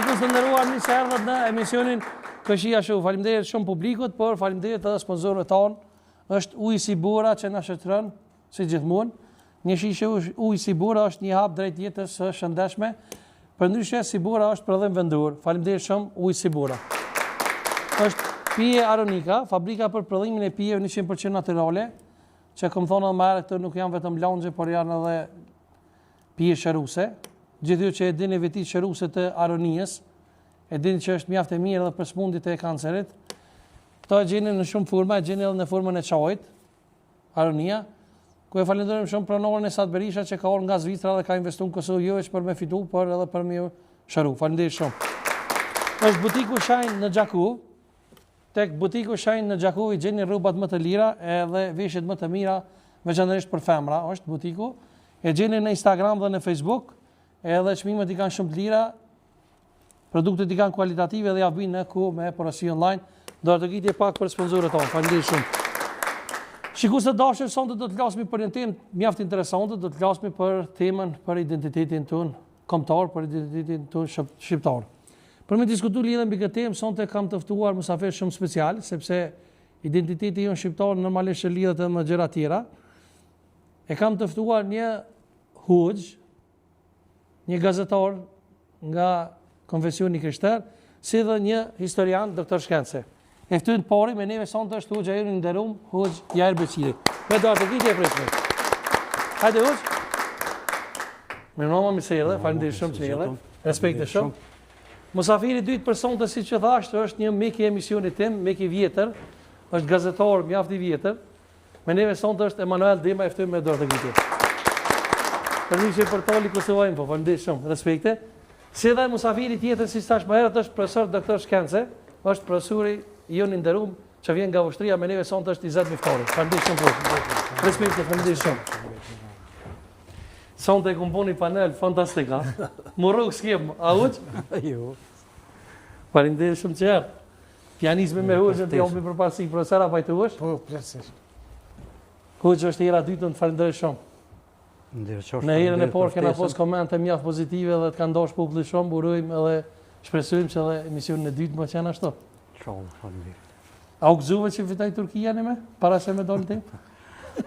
Shikues të nderuar, mirë se erdhët në emisionin Këshia Show. Faleminderit shumë publikut, por faleminderit edhe sponsorëve tanë. Është Uji Sibura që na shoqëron si gjithmonë. Një shishe Uji Sibura është një hap drejt jetës së shëndetshme. Përndryshe Sibura është prodhim vendor. Faleminderit shumë Uji Sibura. Është pije Aronika, fabrika për prodhimin e pijeve 100% natyrale, që kam thonë edhe më herët, këto nuk janë vetëm launxhe, por janë edhe pije shëruse. Gjithë ju që e dini veti shëruse të Aronijes, e dini që është mjaft e mirë edhe për smundjet e kancerit. Këto e gjeni në shumë forma, e gjeni edhe në formën e çajit, Aronia, ku e falenderojmë shumë pronorin e Sat Berisha që ka orë nga Zvicra dhe ka investuar në Kosovë jo vetëm për me fitu, por edhe për me shëru. Faleminderit shumë. Është butiku Shajn në Gjaku. Tek butiku Shajn në Gjaku i gjeni rrobat më të lira edhe veshjet më të mira, veçanërisht për femra, është butiku. E gjeni në Instagram dhe në Facebook. Edhe çmimet i kanë shumë të lira, produktet i kanë kualitative dhe ja vijnë në ku me porosi online. Do të gjitje pak për sponsorët tonë. Faleminderit shumë. Shikues të dashur, sonte do të flasim për një temë mjaft interesante, do të flasim për temën për identitetin tonë kombëtar, për identitetin tonë shqiptar. Për me diskutuar lidhje mbi këtë temë, sonte kam të ftuar mysafir shumë special, sepse identiteti jon shqiptar normalisht lidhet edhe me gjëra tjera. E kam të ftuar një huxh, një gazetar nga konfesioni krishter, si dhe një historian, doktor shkencë. E ftyn pari me neve sonte është Hoxha i nderuar, Hoxh Jair Beqiri. Me dorë të gjithë pritme. Hajde Hoxh. Mirëmbrëma, mirë faleminderit shumë që erdhe. Respekte shumë. Mosafiri i dytë për sonte, siç e thash, është një mik i emisionit tim, mik i vjetër, është gazetar mjaft i vjetër. Me neve sonte është Emanuel Dema, e ftyn me dorë të gjithë. Përmishë për toli Kosovajnë, po faleminderit shumë, respekte. Si dhe musafiri tjetër, si thash më herët, është profesor doktor shkencë, është profesori i jon i nderuar që vjen nga ushtria me neve sonte është Izet Miftari. Faleminderit shumë. Respekte, faleminderit shumë. Sonte e komponi panel fantastik, ha? Morrok skem, a uç? Jo. Faleminderit shumë që erdh. Pianizmi me Hoxhën ti jam për pasi profesor apo të ush? Po, plotësisht. Hoxhë është hera dytën, faleminderit shumë. Në herën e parë kena pas komente mjaft pozitive dhe të kanë dashur populli shumë, urojmë edhe shpresojmë që edhe emisionin e dytë më qenë ashtu. Shumë faleminderit. A u gëzuve që fitoi Turqia në me? Para se me dolën tim?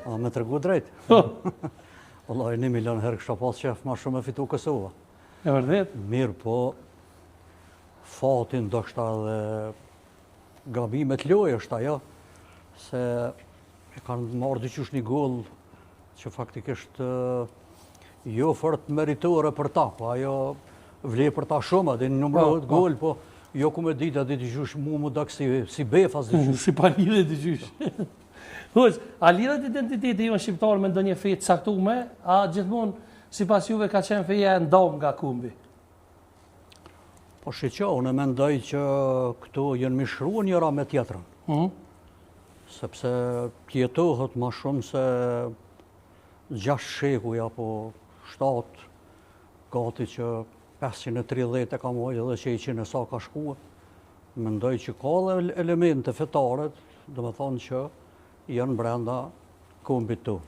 A me tregu drejt. Wallahi 1 milion herë kisha pas qef më shumë me fitu Kosova. E vërtet? Mirë, po fati ndoshta edhe gabimet lojë është ajo, se e kanë marrë dyqysh një gol që faktikisht jo fort meritore për ta, po ajo vle për ta shumë, dhe numërohet gol, po jo ku me dita dhe dyqysh mu dak si befas dyqysh. Si palire dyqysh. Hoxh, a lidhet identiteti jo shqiptar me ndonjë fe të caktuar, a gjithmonë sipas juve ka qenë feja e ndom nga kumbi? Po shiqo, unë mendoj që këto janë mishruar njëra me tjetrën. Sepse jetohet më shumë se 6 shekuj apo 7, gati që 530 e ka mojë edhe që 100 e sa ka shkua. Mendoj që ka dhe elemente fetare, dhe me thonë që janë brenda kombit tu.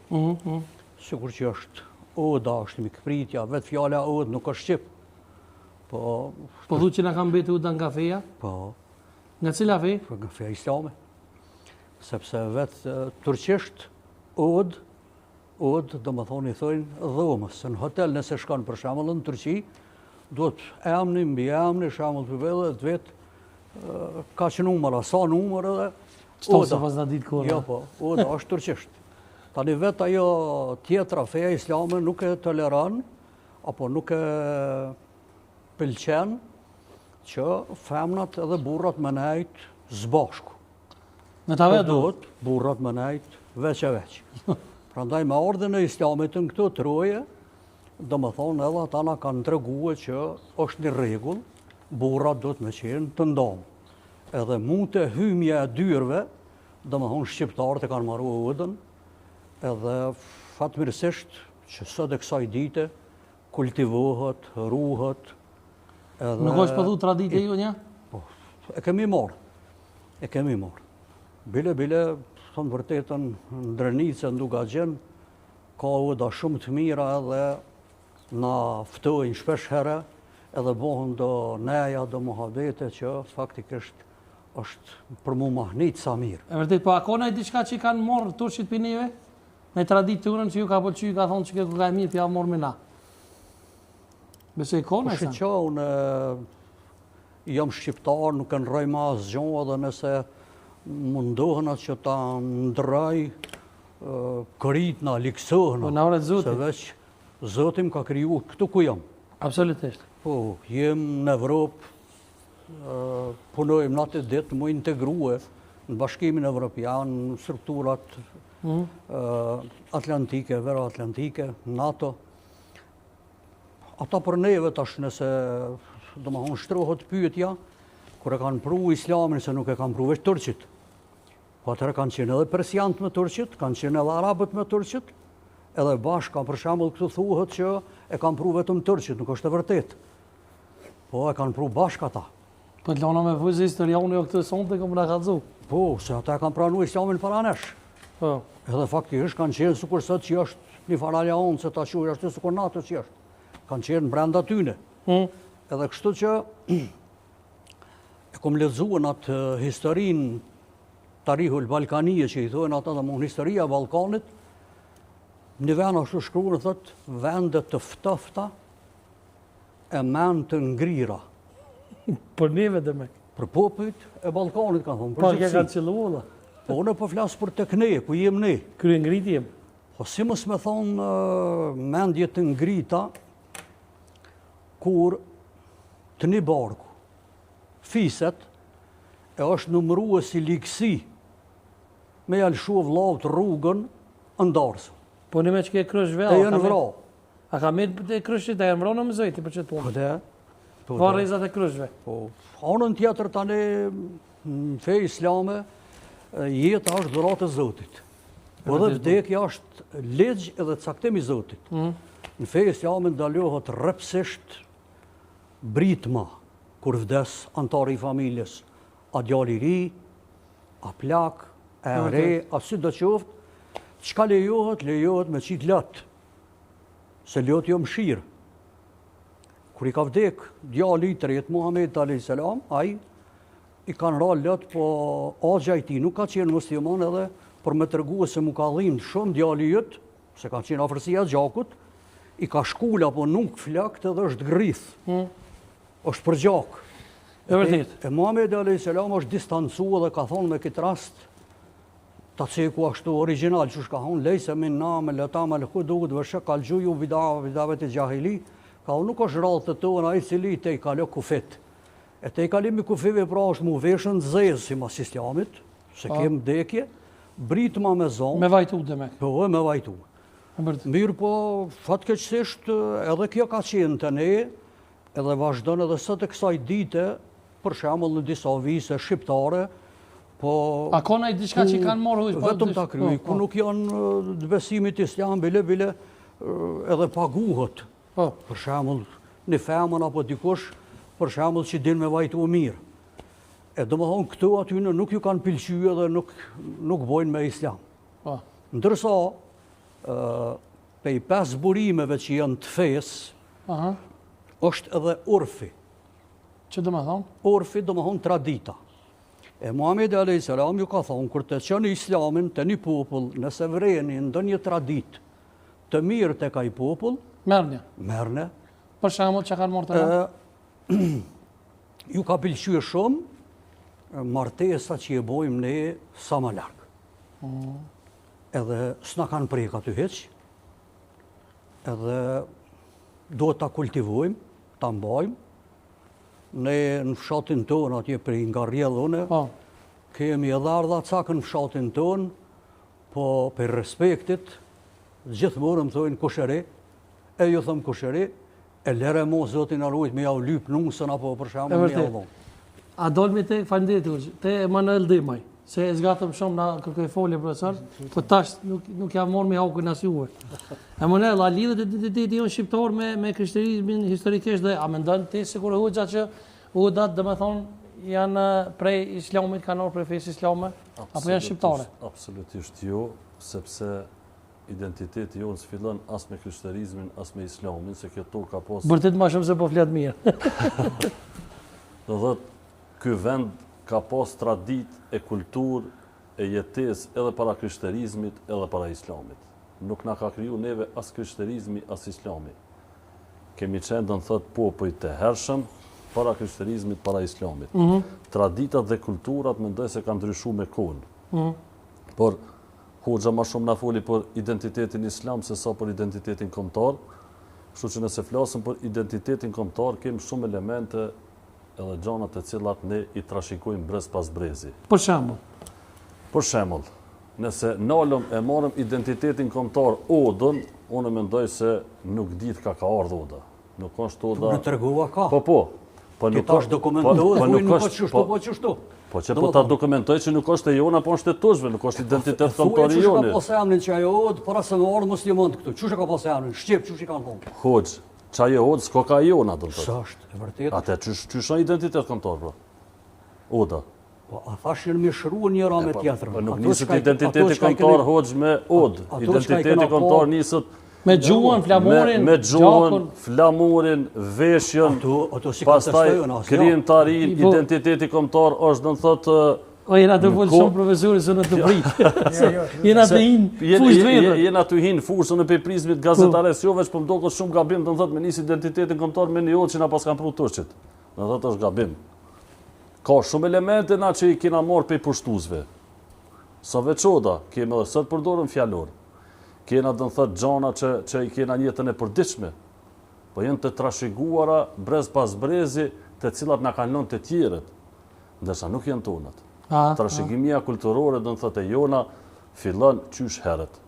Sikur që është oda, është mikpritja, vetë fjala odë nuk është Shqip. Po thu që na ka mbetur oda nga feja? Po. Nga cila fe? Nga feja islame. Sepse vetë turqisht odë, do më thoni i thojnë dhomës, se në hotel nëse shkanë për shembull në Turqi, duhet emni, mbi emni, shembull për vele, të vetë ka që numëra, sa numër edhe oda. Pas në ditë kërë. Jo, po, oda është turqisht. Tani vetë ajo tjetra feja islame nuk e toleran, apo nuk e pëlqen që femnat edhe burrat më nejt zbashku. Në ta vetë duhet? Burrat më nejt veç e veç. Prandaj me ardhen e islamit në këto troje, do më thonë edhe ata na kanë treguar që është një rregull, burrat duhet me qenë të ndomë. Edhe mund të hymja e dyrve, do më thonë shqiptarët e kanë marrë odën, edhe fatmirësisht që sot e kësaj dite kultivohet, ruhet. Nuk është pëllu tradite ju një? Po, e kemi marrë. Bile, thonë vërtetën, në Drenicë, në Dugaxhin, ka oda shumë të mira edhe na ftojnë shpesh herë edhe bohën do neja, do muhabete që faktikisht është për mu mahnit sa mirë. E vërtet, po akona i diçka që i kanë morë turqit për neve? Me traditë të unën që ju ka pëlqy, ka thonë që kjo ka e mirë, pja morë me na. Besoj kona e sa? Që unë jam shqiptar, nuk e nëroj ma asgjon, edhe nëse mundohen atë që ta ndroj këritna, liksohna. Po, në oret zotit. Se veç zotim ka kriju këtu ku jam. Absolutisht. Po, jem në Evropë, punojmë natë e ditë, mu integruhe në bashkimin evropian, në strukturat atlantike, vera atlantike, NATO. Ata për neve tash nëse do më thonë shtrohet pyetja, kur e kanë pru islamin se nuk e kanë pru veç turqit. Po atëre kanë qenë edhe persiant me turqit, kanë qenë edhe arabët me turqit, edhe bashka për shembull këtu thuhet që e kanë pru vetëm turqit, nuk është e vërtet. Po e kanë pru bashka ata. Po të lona me vëzë historionë jo këtë sonte këmë në kalëzu. Po, se ata e kanë pranu islamin para nesh. Po. Edhe faktikisht kanë qenë sukur sot që është një faralja onë, se ta shuj është sukur NATO që është. Kanë qenë brenda tyne. Edhe kështu që e kom lexuar atë historinë Tarihul Balkanije që i thonë ata dhe mon historia Balkanit, një vend ashtu shkruar thotë vende të ftofta e mend të ngrira. Për neve dhe me. Për popujt e Balkanit kanë thonë. Po ke kanë qëlluolla. Po unë po flas për tek ne, ku jem ne. Krye ngritje. Po si mos me thonë mendje të ngrita kur të një barku fiset e është numërua si likësi me jalshu vllaut rrugën ndarësë. Po në me që ke kryshve, e jenë vra. A ka me të kryshit, e jenë vra në mëzojti për që të punë? Po Va rezat e kryshve. Po, anën tjetër tani në fe islame, jeta është dhurat e Zotit. Po dhe vdekja është legj edhe caktim i Zotit. Në fe islame ndalohet rrepsisht britma, kur vdes antari i familjes, a djali ri, a plak, a re, a si do qoftë, çka lejohet me qit lot, se lot jo mshirë. Kur i ka vdek djali i tretë Muhamedit a.s. ai i kanë ra lot, po agja i tij nuk ka qenë musliman edhe për me tërgu se mu ka dhimbë shumë djali jët, se ka qenë afërsia gjakut, i ka shkula po nuk flakt edhe është grith. Është për gjak. E vërtet. E Muhamedi a.s. është distancu dhe ka thonë me këtë rast ta ceku ashtu original, që ka thonë lejse min na me leta me lëku duhet vëshë kalgjuju vidave të gjahili, ka thonë nuk është rallë të tonë a i cili te i kalo kufit. E te i kalimi kufive pra është mu veshën zezë si mas islamit, se kemë dekje, britma me zonë. Me vajtu dhe me. Po, me vajtu. Mirë po, fatkeqësisht edhe kjo ka qenë të ne, edhe vazhdon edhe sot e kësaj dite, për shembull në disa vise shqiptare, po... A kona i diçka që kanë morë hujtë? Vetëm ta kryj, ku nuk janë të besimit islam, bile edhe paguhet. Për shembull, një femën apo dikush, për shembull që din me vajtu mirë. E do më thonë, këtu aty nuk ju kanë pilqyë dhe nuk bojnë me islam. Ndërsa, pej 5 burimeve që janë të fesë, është edhe urfi. Që do më thonë? Urfi do më thonë tradita. E Muhamedi a.s. ju ka thonë, kur të qënë islamin të një popull, nëse vreni ndë një tradit të mirë të ka i popull, merne. Për shembull që kanë morë të në? Ju ka pëlqyer shumë martesa që e bojmë ne sa më larg. Edhe s'na kanë prek aty hiç. Edhe duhet ta kultivojmë, ta mbajmë. Ne në fshatin tonë atje për nga rrjedhune, kemi edhe ardha cakën në fshatin tonë, po për respektit, gjithmonë më thojnë kushëri, e ju thëmë kushëri, e lere mo zotin arrujt me ja u lyp nusën apo për shembull me ja u dhonë. A dolmi te faleminderit te Emanuel Dimaj, se e zgatëm shumë na kërkoj folje profesor, po tash nuk jam marrë me haukun as juve. Emanuel, a lidhet identiteti jonë shqiptar me krishterizmin historikisht dhe a mendon ti sikur hoxha që udat domethënë janë prej islamit, kanë orë prej fesë islame, apo janë shqiptare? Absolutisht jo, sepse identiteti jonë s'fillon as me krishterizmin, as me islamin, se kjo tokë ka pas... Bërtit ma shumë se po flet mirë. Do thot, ky vend ka pas tradit e kultur e jetes edhe para krishterizmit edhe para islamit. Nuk na ka kriju neve as krishterizmi, as islami. Kemi qenë, do në thot, popujt të hershëm, para krishterizmit, para islamit. Traditat dhe kulturat mendoj se kanë ndryshu me kohën. Por Hoxha ma shumë na foli për identitetin islam se sa për identitetin kombëtar. Kështu që nëse flasim për identitetin kombëtar, kemi shumë elemente edhe gjana të cilat ne i trashikojmë brez pas brezi. Për shembull. Për shembull, nëse nalëm e marrëm identitetin kombëtar Odën, unë mendoj se nuk dit ka ardhur Oda. Nuk është Oda. Në tregova ka. Po. Këta është dokumentohet, nuk është qështu, po qështu. Po që po ta dokumentoj që nuk është e jona, po është e tushve, nuk është identitet kombëtar i joni. Thuaj që ka pas emnin që ajo Odë, para se më ardhë muslimant këtu. Qështë ka pas emnin? Shqip, qështë i kanë thonë? Hoxh, që ajo Odë s'ko ka jona, do të thotë. Së është, e vërtet. Ate, që është identitet kombëtar, bro? Oda. Po, a thashin me shruë njëra me tjetërën. Nuk nisët identiteti kombëtar, Hoxh, me Odë. Identiteti kombëtar nisët me gjuhën, flamurin, me gjuhën, flamurin, veshjen, pastaj krijimtarin, identiteti kombëtar është, do të thotë, o jena të volë shumë profesori së në të pritë. Jena të hinë fush vetër. Jena të hinë fushën e peprizmit gazetares, jo veç për mdokët shumë gabim, do të thotë me nis identitetin kombëtar me një Odë që na pas kanë pru turqit. Do të thotë është gabim. Ka shumë elemente na që i kena marrë pe pushtuzve. Sa veç Oda, kemi edhe sot përdorëm fjalor. Kena do të thotë gjana që i kena jetën e përditshme, po jenë të trashëguara brez pas brezi, të cilat na kanë lënë të tjerët, ndërsa nuk janë tonat. Trashëgimia kulturore, do të thotë e jona, fillon qysh herët.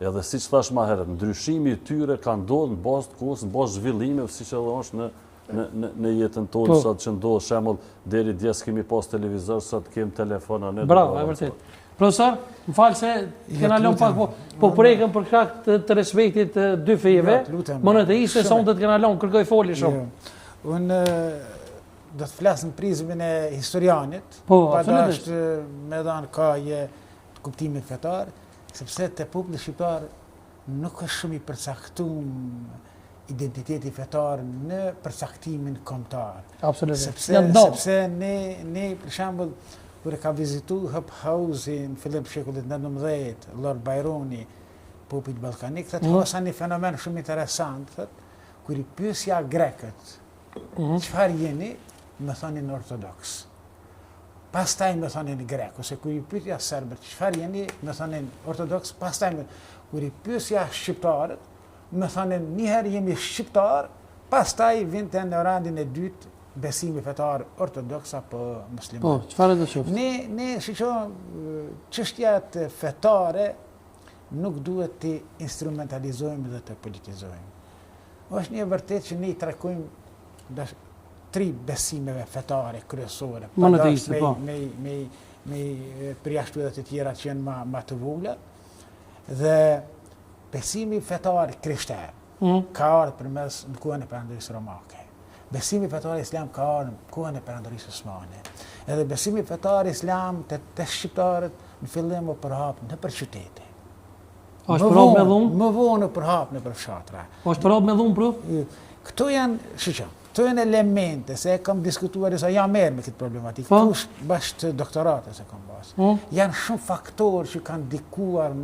Edhe siç thash më herët, ndryshimi i tyre ka ndodhur në bazë të kohës, në bazë zhvillimeve, siç edhe është në jetën tonë, sot që ndodh shembull deri djes kemi pas televizor, sot kemi telefona, ne. Bravo, e vërtet. Profesor, më falë se kena lënë pak po prekën për shkak të respektit të dy fejeve, monoteiste, sa unë të kena lënë, kërkoj foli shumë. Unë do të flasë në prizmin e historianit, pa dashtë me dhanë ka të kuptimit fetar, sepse të populli shqiptar nuk është shumë i përcaktum identiteti fetar në përcaktimin kombëtar. Absolutisht. Sepse ne, për shembull, kur e ka vizitu Hub House në fillim shekullit 19, Lord Byroni, popujt ballkanik, thotë hosa një fenomen shumë interesant, thotë, kur i pyesja grekët, çfarë jeni, më thonin ortodoks. Pastaj më thonin grek, ose kur i pyetja serbët, çfarë jeni, më thonin ortodoks, pastaj kur i pyesja shqiptarët, më thonin njëherë jemi shqiptar, pastaj vinte në randin e dytë besimi fetar ortodoks apo musliman. Po, çfarë do të thotë? Ne çështjat fetare nuk duhet të instrumentalizojmë dhe të politizojmë. Është një vërtet që ne i tregojmë tri besimeve fetare kryesore. Monoteiste, po. Me përjashtu edhe të tjera që janë më të vogla. Dhe besimi fetar krishter ka ardhur përmes në kohën e Perandërisë Romake. Besimi fetar islam ka ardhur në kohën e Perandërisë Osmane. Edhe besimi fetar islam të shqiptarët në fillim u përhap nëpër qytete. Është përhap me dhunë? Më vonë u përhap nëpër fshatra. Është përhap me dhunë, pru? Këto janë elemente, se kam diskutuar sa jam merr me këtë problematikë. Kush bashkë doktorate se kam pas. Janë shumë faktorë që kanë ndikuar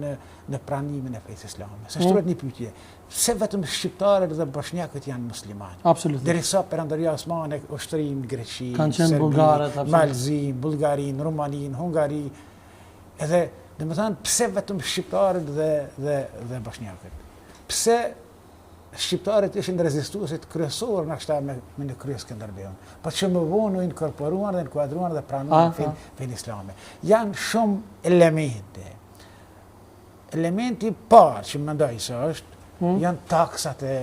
në pranimin e fesë islame. Se shtrohet një pyetje. Se vetëm shqiptarët dhe bosnjakët janë muslimanë. Absolutisht. Derisa Perandëria Osmane ushtrin Greqi, Serbi, Malzi, Bullgarin, Rumanin, Hungari. Edhe, domethënë, pse vetëm shqiptarët dhe bosnjakët? Pse shqiptarët ishin rezistuesit kryesorë në kështa me në krye Skënderbeun, po që më vonë u inkorporuan dhe inkuadruan dhe pranuan fen islame. Janë shumë elemente. Elementi parë që mendoj se është janë taksat e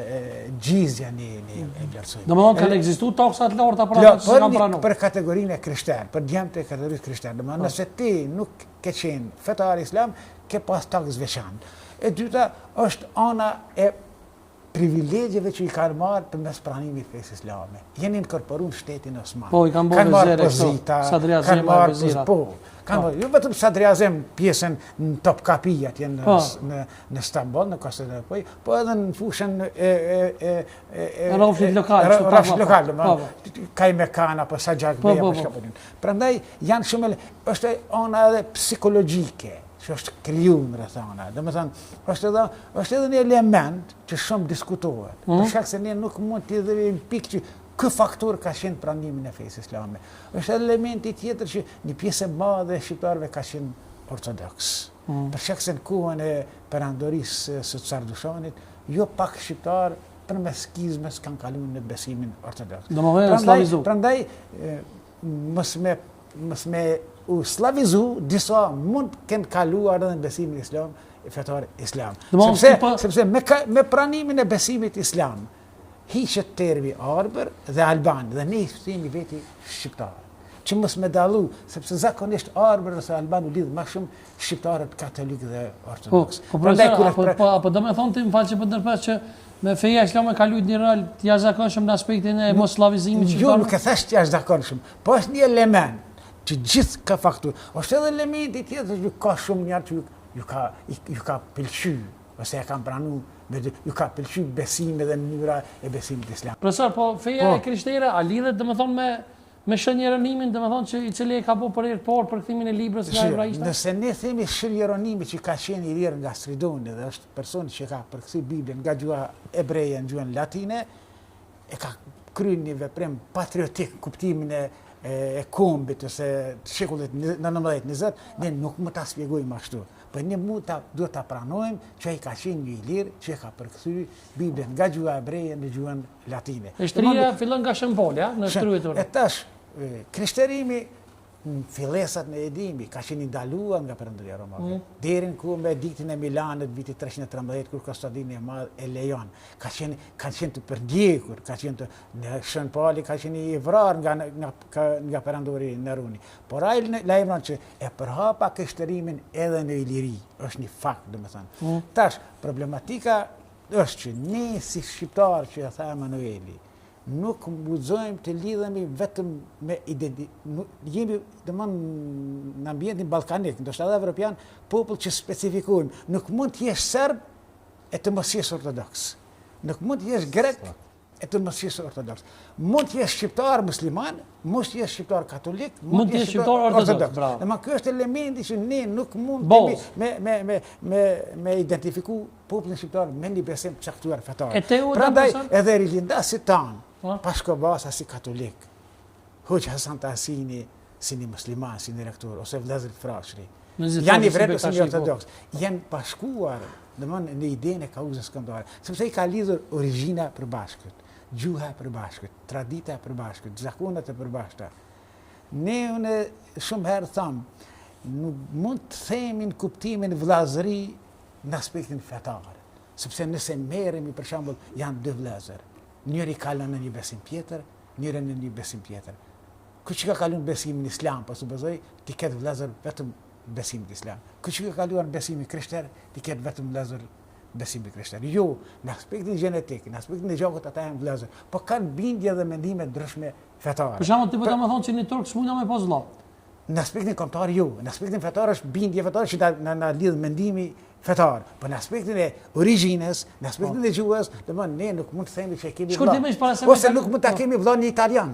gjizja një vlerësojmë. Domethënë kanë ekzistuar taksat larta për ata që kanë pranuar. Për kategorinë e krishterë, për djemtë e kategorisë krishterë. Domethënë nëse ti nuk ke qenë fetar islam, ke pas taks veçantë. E dyta është ana e privilegjeve që i kanë marrë përmes pranimit të fesë islame. Jeni inkorporuar në shtetin osman. Po, i kanë bërë vezire pozita, Sadri Azem kanë marrë vezira. po. Jo vetëm Sadri Azem pjesën në Topkapi atje në Stamboll, në Konstantinopol, po edhe në fushën rrafshit lokal. Kajmekan apo Saxhak Bey apo çka po. Prandaj janë shumë është ona edhe psikologjike që është kriju në rrethana. Domethënë, është edhe një element që shumë diskutohet. Për shkak se ne nuk mund të dhërim pikë që ky faktor ka qenë pranimin e fesë islame. Është elementi tjetër që një pjesë e madhe e shqiptarëve ka qenë ortodoks. Për shkak se në kohën e perandorisë së Çardushanit, jo pak shqiptar përmes skizmes kanë kaluar në besimin ortodoks. Domethënë slavizu. Prandaj mos me u slavizu, disa mund kënë kaluar edhe në besimin islam, fetar islam. Sepse me pranimin e besimit islam, hiqet termi arbër dhe alban, dhe ne themi veti shqiptar. Që mos me dallu, sepse zakonisht arbër ose alban u lidh më shumë shqiptarët katolik dhe ortodoks. Po do me thonë ti më falë që për ndërpes që me feja islame ka luajtur një rol të jashtëzakonshëm në aspektin e mos slavizimit shqiptar. Jo, nuk e thash të jashtëzakonshëm, po është një element që gjithë ka faktur. Është edhe elementi tjetër që ka shumë njerë që ju ka pëlqy, ose e kanë pranu, ju ka pëlqy besime dhe mënyra e besimit islam. Profesor, po feja e krishtere, a lidhet dhe me thonë me shënjeronimin, dhe me thonë që i cili e ka po për kthimin e librës nga hebraishta? Nëse ne themi shënjeronimi që ka qenë i lirë nga Stridoni dhe është personi që ka përkthy Biblën nga gjuha ebreje në gjuhën latine, e ka kryer një veprim patriotik kuptimin e kombit ose shekullit 19-20, ne nuk mund ta shpjegojmë ashtu. Po ne duhet ta pranojmë që ai ka qenë një i lirë që ka përkthy Biblën nga gjuha ebreje në gjuhën latine. Shtria fillon nga shembolja në shkruetur. E tash krishterimi në fillesat në edhimi ka qenë ndaluar nga Perëndia Romake. Deri në kohën e ediktin e Milanit vitit 313 kur Konstantini i Madh e lejon. Ka qenë të përdjekur, ka qenë në Shën Pali ka qenë i vrarë nga perandori Neruni. Por ai lajmëron që e përhapa krishtërimin edhe në Iliri. Është një fakt, domethënë. Tash problematika është që ne si shqiptar që e tha Emanueli, nuk guxojmë të lidhemi vetëm me jemi në ambientin ballkanik, ndoshta edhe evropian, popull që specifikojmë. Nuk mund të jesh serb e të mos jesh ortodoks. Nuk mund të jesh grek e të mos jesh ortodoks. Mund të jesh shqiptar musliman, mund të jesh shqiptar katolik, mund të jesh shqiptar ortodoks. Domethënë ky është elementi që ne nuk mund me identifiku popullin shqiptar me një besim të caktuar fetar. Prandaj edhe rilindasit tanë Pashkobasa si katolik, Hoxha Hasan Tahsini si një musliman, si një rektor, ose vëllezër Frashëri. Janë i vrejtë ose një ortodoks. Janë pashkuar në idenë e kauzës kombëtare, sepse i ka lidhur origjina e përbashkët, gjuha e përbashkët, tradita e përbashkët, zakonet e përbashkëta. Ne shumë herë thamë, nuk mund të themi në kuptimin vëllazëri në aspektin fetar, sepse nëse merremi për shembull janë dy vëllezër. Njëri kalon në një besim tjetër, njëri në një besim tjetër. Ky që ka kaluar në besimin islam, po supozoj ti ketë vëllezër vetëm besimin islam. Ky që ka kaluar në besimin krishter, ti ketë vetëm vëllezër besimin krishter. Jo, në aspektin gjenetik, në aspektin e gjakut ata janë vëllezër, po kanë bindje dhe mendime ndryshme fetare. Për shembull, ti po më thonë që një turk s'mund me pas vëlla. Në aspektin kombëtar jo, në aspektin fetar është bindje fetare që na lidh mendimi fetar, po në aspektin e origjinës, në aspektin e gjuhës, domethënë ne nuk mund të themi që kemi vëlla. Ose nuk mund ta kemi vëlla në italian.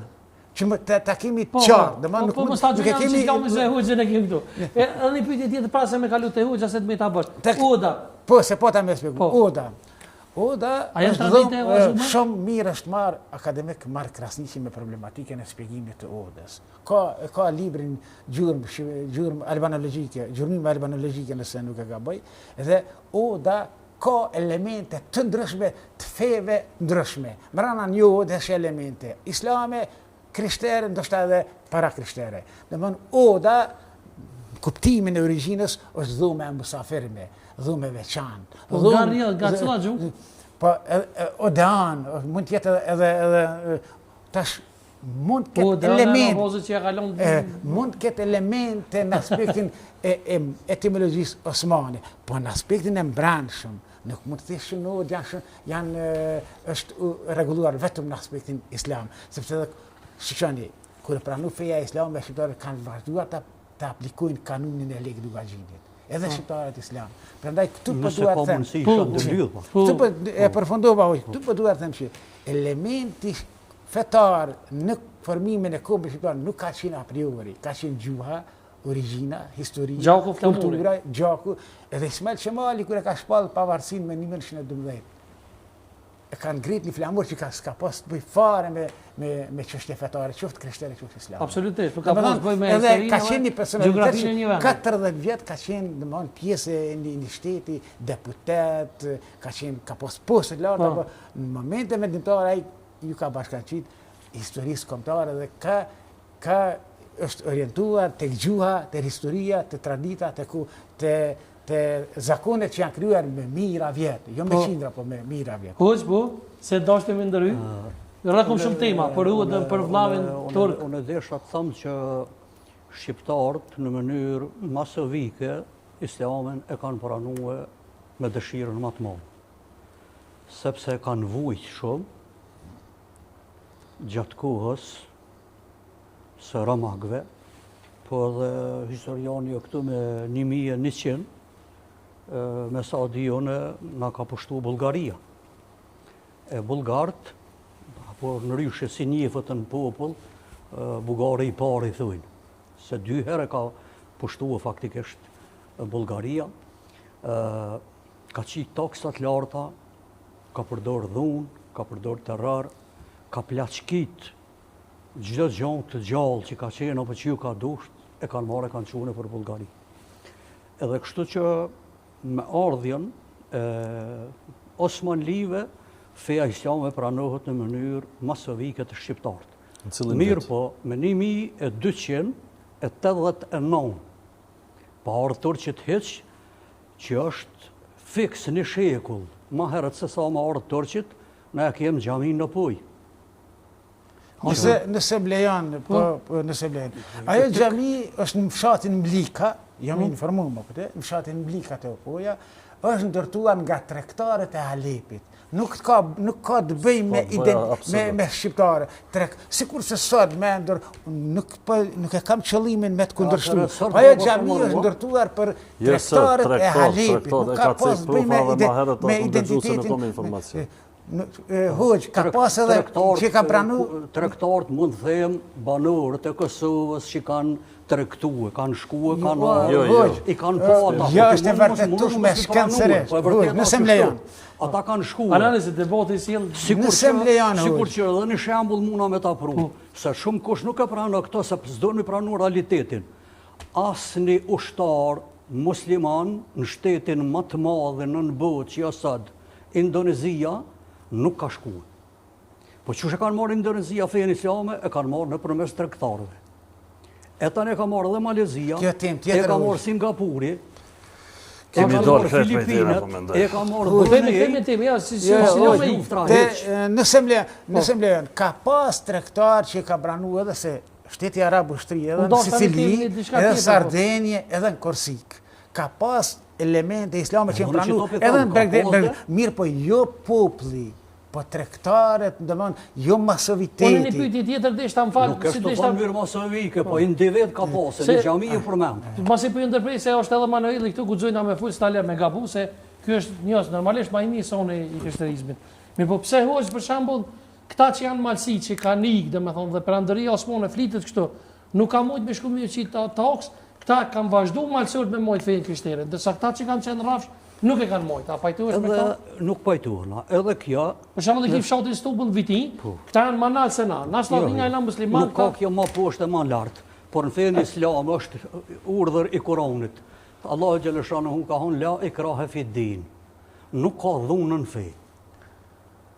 Që ta kemi qartë, domethënë nuk mund të kemi islamin se Hoxhën e kemi këtu. Edhe një pyetje tjetër para se me kalu te Hoxha se të më ta bësh. Oda. Po se po ta më shpjegoj. Oda është shumë mirë është marrë akademik marrë krasniqi me problematikën e shpjegimit të odës. Ka librin gjurmë albanologjike, gjurmim albanologjike nëse nuk e gaboj, dhe oda ka elemente të ndryshme, të feve ndryshme. Mbrana një odë është elemente islame, krishtere, ndoshta edhe para krishtere. Domethënë oda kuptimin e origjinës është dhume e musafirme, dhume veçantë. Nga cila gjuhë? Po odan, mund të jetë edhe tash mund të ketë elemente. Mund të ketë elemente në aspektin e etimologjisë osmane, po në aspektin e mbrëmshëm, Nuk mund të shënohet janë është rregulluar vetëm në aspektin islam, sepse shikoni, kur e pranu feja islame, shqiptarët kanë vazhduar të aplikojnë kanunin e Lek Dugaxhinit. Edhe shqiptarët islam. Prandaj këtu po duhet të them. Këtu po e përfundova hoq. Këtu po duhet të them që elementi fetar në formimin e kombit shqiptar nuk ka qenë a priori, ka qenë gjuha, origjina, historia, kultura, gjaku. Edhe Ismail Qemali kur e ka shpall pavarësinë me 1912. E kanë ngrit një flamur që s'ka pas të bëj fare me çështje fetare, qoftë krishtere, qoftë islam. Absolutisht, nuk ka pas të bëj me edhe ka qenë një gjeografinë e një personalitet vendi. 40 vjet ka qenë domthon pjesë e një shteti, deputet, ka pas postë të larta, apo në momente vendimtare ai ju ka bashkangjitur historisë kombëtare dhe ka është orientuar tek gjuha, tek historia, tek tradita, te zakonet që janë krijuar me mijëra vjet, jo me qindra, po me mijëra vjet. Hoq, po, se dashte me ndërhy? Rrakum shumë tema, për për vllavin turk. Unë desha të them që shqiptarët në mënyrë masovike islamin e kanë pranuar me dëshirën më të madhe. Sepse kanë vujt shumë gjatë kohës së Romagëve, po edhe historiani këtu me 1100 me sa di unë na ka pushtuar Bullgaria. E bullgarët, apo në ryshe si njefët në popull, Bullgari i parë i thujnë. Se 2 herë ka pushtuar faktikisht Bullgaria, ka qitë taksat larta, ka përdor dhunë, ka përdor terror, ka plaçkit çdo gjë të gjallë që ka qenë apo që ju ka dusht, e kanë marrë e kanë çuar për Bullgari. Edhe kështu që me ardhjen e Osmanlive, feja islame pranohet në mënyrë masovike të shqiptarët. Mirë po, me 1289, pa ardhur turqit hiç, që është fiks një shekull, ma herët se sa ma ardhur turqit, ne e kem xhamin në Puj. Nëse blejon, nëse blejon. Ajo xhami është në fshatin Mblika, jam informuar më këtë, në fshatin Mblika të Opoja, është ndërtuar nga tregtarët e Halepit. Nuk ka të bëjë me shqiptare. Sikur se sot me ndër, nuk e kam qëllimin me të kundërshtuar. Ajo xhami është ndërtuar për tregtarët e Halepit. Nuk ka pas të bëjë me identitetin. Hoq, ka pas edhe që ka pranu... Tregtarët mund të them banorët e Kosovës që kanë tregtuar, kanë shkuar, i kanë pata. Jo, është e vërtetuar me shkencërisht. Nëse më lejon. Ata kanë shkuar. Analizë debati sjell nëse më lejon. Sikur që edhe në shembull muna me ta pru. Se shumë kush nuk e pranon këto se s'do mi pranu realitetin. Asnjë ushtar musliman në shtetin më të madh në botë që sot, Indonezia, nuk ka shkuar. Po çush e kanë marrë Indonezia fenë islame, e kanë marrë nëpërmes tregtarëve. E tani e ka marrë edhe Malezia, e ka marrë Singapuri, kemi dorë Filipinat, e ka marrë Nëse më lejon, ka pas tregtar që ka pranuar edhe se shteti arab ushtri edhe në Sicili, edhe në Sardenje, edhe në Korsik. Ka pas elemente islame që pranuar edhe në Bregdeti, mirë po jo populli, po tregtarët, domthon, jo masoviteti. Po në një pyetje tjetër deshta më fal, nuk është të mënyrë masovike, po individ ka pasur, në xhami e përmend. Masi po ju ndërprej se është edhe Manueli këtu guxojna me ful stale me gabu se ky është njës normalisht më i mirë soni i krishterizmit. Mirë, po pse hoç për shembull këta që janë malsi që kanë ikë, domethënë dhe perandoria osmane flitet kështu, nuk ka mujt me shku me qita toks, këta kanë vazhduar malsort me mojt fenë krishtere, ndërsa këta që kanë qenë rrafsh nuk e kanë mojt, a pajtuesh me këta? Nuk pajtuana, edhe kjo... Për shembull i fshatin Stubull Vitin, këta janë më nalë se na. Na slavdinja e na musliman... Nuk ka kjo më poshtë e më lartë, por në fenë islam është urdhër i Kuranit. Allahu xhaleshanuhu ka thonë la ikrahe fi din. Nuk ka dhunën fe.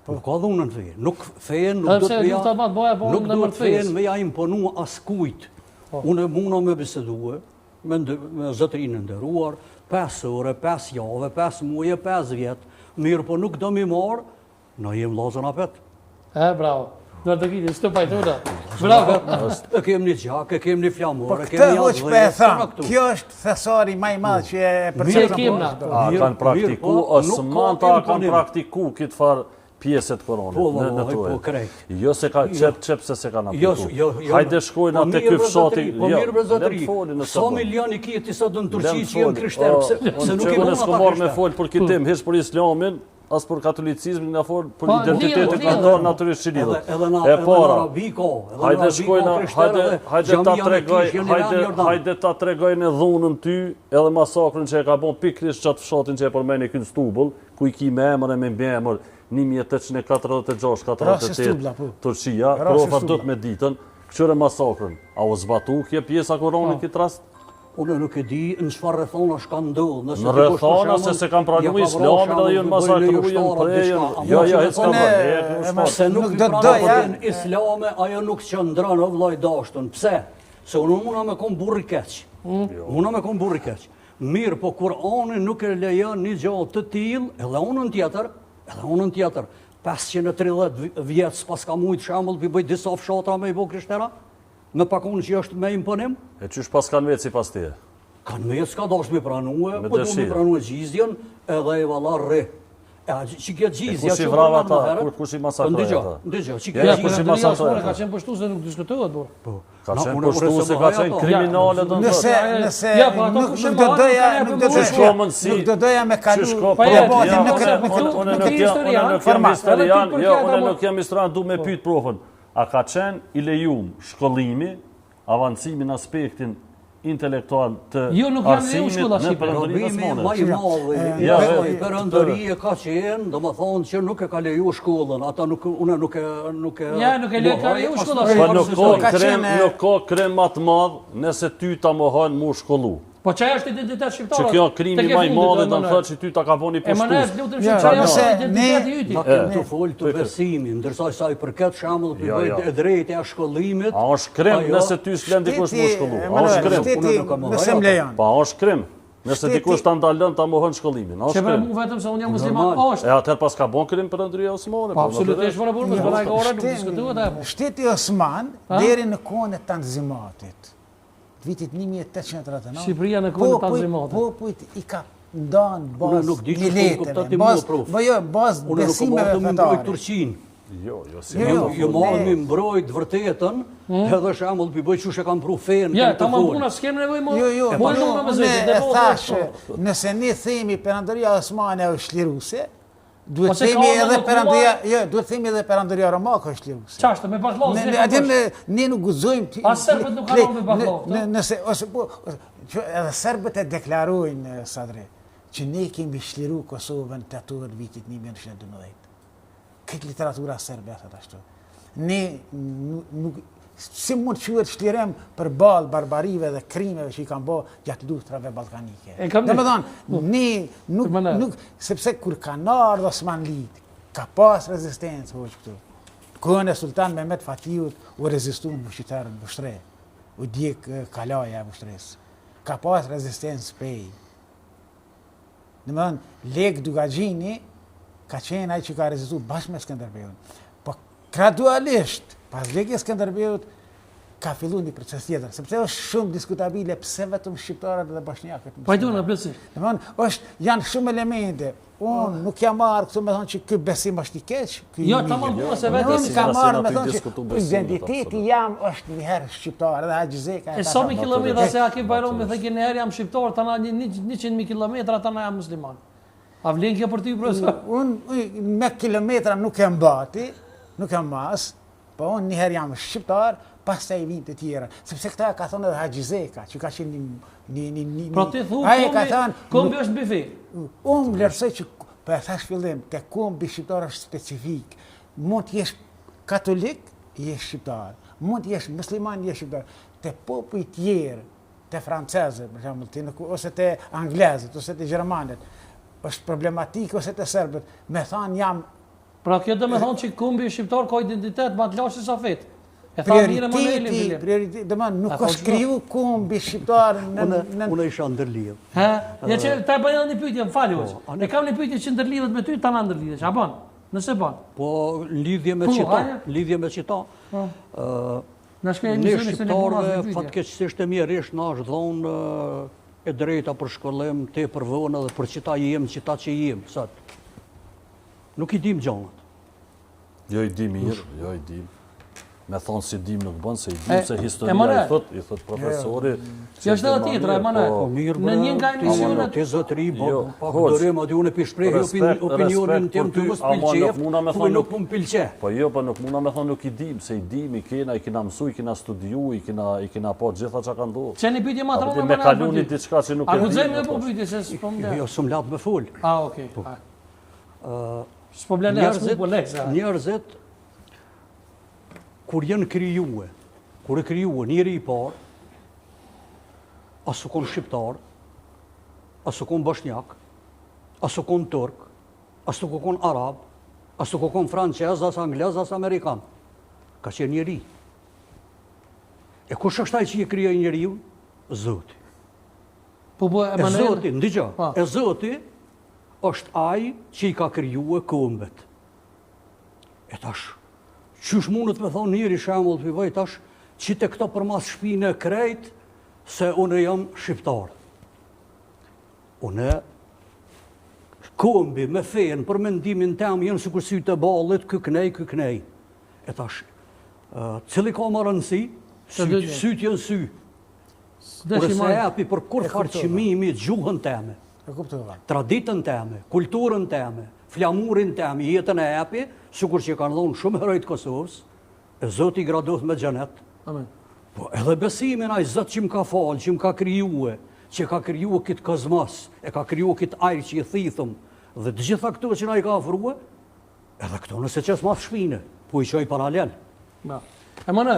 Nuk ka dhunën fe. Nuk fenë nuk do të fenë me ja imponu askujt. Unë muna me bisedue, me zotërinë nderuar, 5 ore, 5 jave, 5 muaje, 5 vjet, mirë po nuk do mi marë, na jem lazën apet. Bravo. Në të kiti, së të pajtura. Bravo. E kem një gjak, e kem një flamur, e kem Këtë një hoq për e thamë, kjo është thesari maj madhë që e përcjellëm. A kanë praktiku, Osmanta kanë praktiku këtë farë pjesët koronit në tuaj. Jo se ka qep se se kanë apliku. Hajde shkojnë atë ky fshati. Po mirë për zotëri. Sa milion i kiti sot në Turqi që janë krishterë, pse nuk e bëjnë ata krishterë. Me fol për këtë temë, hiç për islamin, as për katolicizmin, na fol për identitetin kombëtar natyrisht që lidhet. E para. Hajde shkojnë, hajde ta tregojnë dhunën ty, edhe masakrën që e ka bën pikërisht çat fshatin që e përmeni këtu në Stubull, ku i ki me emër e me emër 1846-48 Turqia, profa dot me ditën, këqyre masakrën. A u zbatu kje pjesa koronit këtë rast? Unë nuk e di në çfarë rrethona shka ndodhur. Në rrethona se se kanë pranuar Islamin dhe janë masakruar, prejën. Jo, hiç s'ka. Se nuk do doja Islame, ajo nuk qëndron o vllai dashtën. Pse? Se unë muna me kon burri keq. Unë me kon burri keq. Mirë, po Kur'ani nuk e lejon një gjë të tillë, edhe unën tjetër, 530 vjetë s'pas ka mujtë shambull për bëjt disa fshatra me i bo krishtera, me pakun që është me imponim. E qysh pas kanë vetë si pas tije? Kanë vetë s'ka dash me pranue, po do me pranue gjizjen edhe e valar re. Që kjo gjizja që vrava ta, kush i masakroj ata? Ndëgjo, që kjo gjizja ka qenë pështu se nuk diskutohet, bro. Ka qenë pështu se ka qenë kriminale do në thotë. Nëse nuk do doja me kalu unë nuk jam historian, du me pyet profën. A ka qenë i lejum shkollimi, avancimi në aspektin intelektual të arsimit në Perëndorinë Osmane? Perëndoria ka qenë, do më thonë që nuk e ka leju shkollën, ata unë nuk e... Ja, nuk e leju shkollën. Po nuk ka krem më të madh nëse ty ta mohon mu shkollu. Po çaj është identitet shqiptar? Që kjo krimi më i madh do të thotë që ty ta ka bëni pushtus. Tu fol të besimin, ndërsa sa i përket shembull të drejtë e shkollimit. A është krem nëse ty s'lën dikush mu shkollu? A është krem? Nëse më lejon. Po është krem. Nëse dikush ta ndalon ta mohon shkollimin. Që për mua vetëm se unë jam musliman është. E atëherë pas ka bën krim Perëndoria Osmane. Po absolutisht vëna burrë, s'bëra orë, nuk diskutohet apo. Shteti Osman deri në kohën e Tanzimatit. Vitit 1839. Shqipëria në kohën e Tanzimatit. Popujt i ka ndonë bazë mileteve, bazë besimeve fetare. Jo marrë mi mbrojt vërtetën, edhe shembull për bëjt që kam pru fenë. Ja, ta më puna, s'kem nevoj më. Jo, unë e thashë, nëse ne themi Perëndoria Osmane është liruse, duhet themi edhe Perëndoria Romake është liruse. Çashtë, me bashkëllazë. Atë ne nuk guxojmë. A serbët nuk kanë me bashkëllazë? Nëse ose po edhe serbët e deklarojnë Sadri që ne kemi shliru Kosovën 18 vitit 1912. Këtë literatura serbe atë ashtu. Ne nuk si mund të quhet shlirem për balë barbarive dhe krimeve që i kanë bërë gjatë luftrave ballkanike. Domethënë, ne nuk sepse kur kanë ardhur Osmanlit, ka pas rezistencë hoç këtu. Kohën e Sultan Mehmet Fatiut u rezistuan ushtarët Bushtre. U djeg kalaja e Bushtres. Ka pas rezistencë pej. Domethënë, Lek Dugagjini ka qenë ai që ka rezistuar bashkë me Skënderbeun. Po gradualisht, pas vdekjes së Skënderbeut, ka filluar një proces tjetër, sepse është shumë diskutabile pse vetëm shqiptarët dhe bosnjakët. Po do na plotësi. Domthonë, janë shumë elemente. Unë nuk jam marrë këtu me thonë që ky besim është i keq. Jo, tamam, se vetë si ka marrë me thonë që identiteti jam është një herë shqiptar dhe Haxhizeka. E sa mi kilometra se Akif Bajrami thënë një herë jam shqiptar, tana 100 kilometra tana jam musliman. A vlen kjo për ty, profesor? Unë me kilometra nuk e mbati, nuk e mas, po unë një herë jam shqiptar, pastaj vijnë të tjera. Sepse këta ka thonë edhe Haxhizeka, që ka qenë një... Pra ti thu, kombi është bifi? Unë vlerësoj që, për e thash fillim, te kombi shqiptar është specifik. Mund të jesh katolik, jesh shqiptar. Mund të jesh musliman, jesh shqiptar. Te popull tjerë, te francezët, për shembull, ose te anglezët, ose te gjermanët, është problematikë ose të serbët, me thanë jam... Pra kjo dhe me thanë që kombi shqiptar ka identitet ma të lashë sa fetë. E thanë mire më në prioriteti, dhe man, nuk është kriju kombi shqiptar në... Unë isha ndërlidhë. Ja që ta e bëjnë një pyetje, më fali hoqë. E kam një pyetje që ndërlidhet me ty, ta në ndërlidhet, që a banë? Nëse banë? Po, lidhje me qita, Na shkoj Ne emisionin se ne puna shqiptarëve fatkeqësisht e mirërisht na është dhonë e drejta për shkollim te për vonë dhe për qita që jem sot. Nuk i dim gjanat. Jo i dim mirë, jo i dim. Me thonë si dim nuk bënë, se i dim se historia i thot profesori. Jo është edhe tjetra, e mana, në një nga emisionet... Te zotëri, pak dorim, aty unë e pishprejë opinionin tem të mos pilqef, ku nuk më pilqe. Po jo, po nuk muna me thonë nuk i dim, se i dim, i kena mësu, i kena studiu, i kena po gjitha që ka ndodhë. Që një pytje ma të rrëme me kaluni diçka që nuk e dim. A ku zemi e po pytje, se s'po më Jo, së më latë me full. Okej. S'po blene asë po leksa. Njerëzit, kur jenë krijuë, kur e krijuë njëri i parë, asu kon shqiptar, asu kon bosnjak, asu kon turk, asu kon arab, asu kon francez, as anglez, as amerikan. Ka qenë njeri. E kush është ai që i krijoi njeriu? Zoti. E Zoti, ndigjo, e Zoti është ai që i ka krijuar këmbët. E tash, qysh mundet me thonë njëri shembull të vëj tash, që të këto për mas shpinë e krejt, se unë jam shqiptar. Unë, këmbi me fejnë, për mendimin tem, jenë sikur sy të ballit, këknej. E tash, cili ka më rëndësi, syt jenë sy. Kur se epi për kur farqimimi gjuhën teme, traditën teme, kulturën teme, flamurin teme, jetën e epi, sikur që kanë dhonë shumë herojt Kosovës, e Zoti i gradoth me xhenet. Amen. Po edhe besimin ai Zot që më ka falë, që më ka krijuar, që ka krijuar këtë kozmos, e ka krijuar këtë ajër që i thithëm, dhe të gjitha këto që na i ka ofruar, edhe këto nëse çes mas shpinë, po i çoj paralel. E mënë,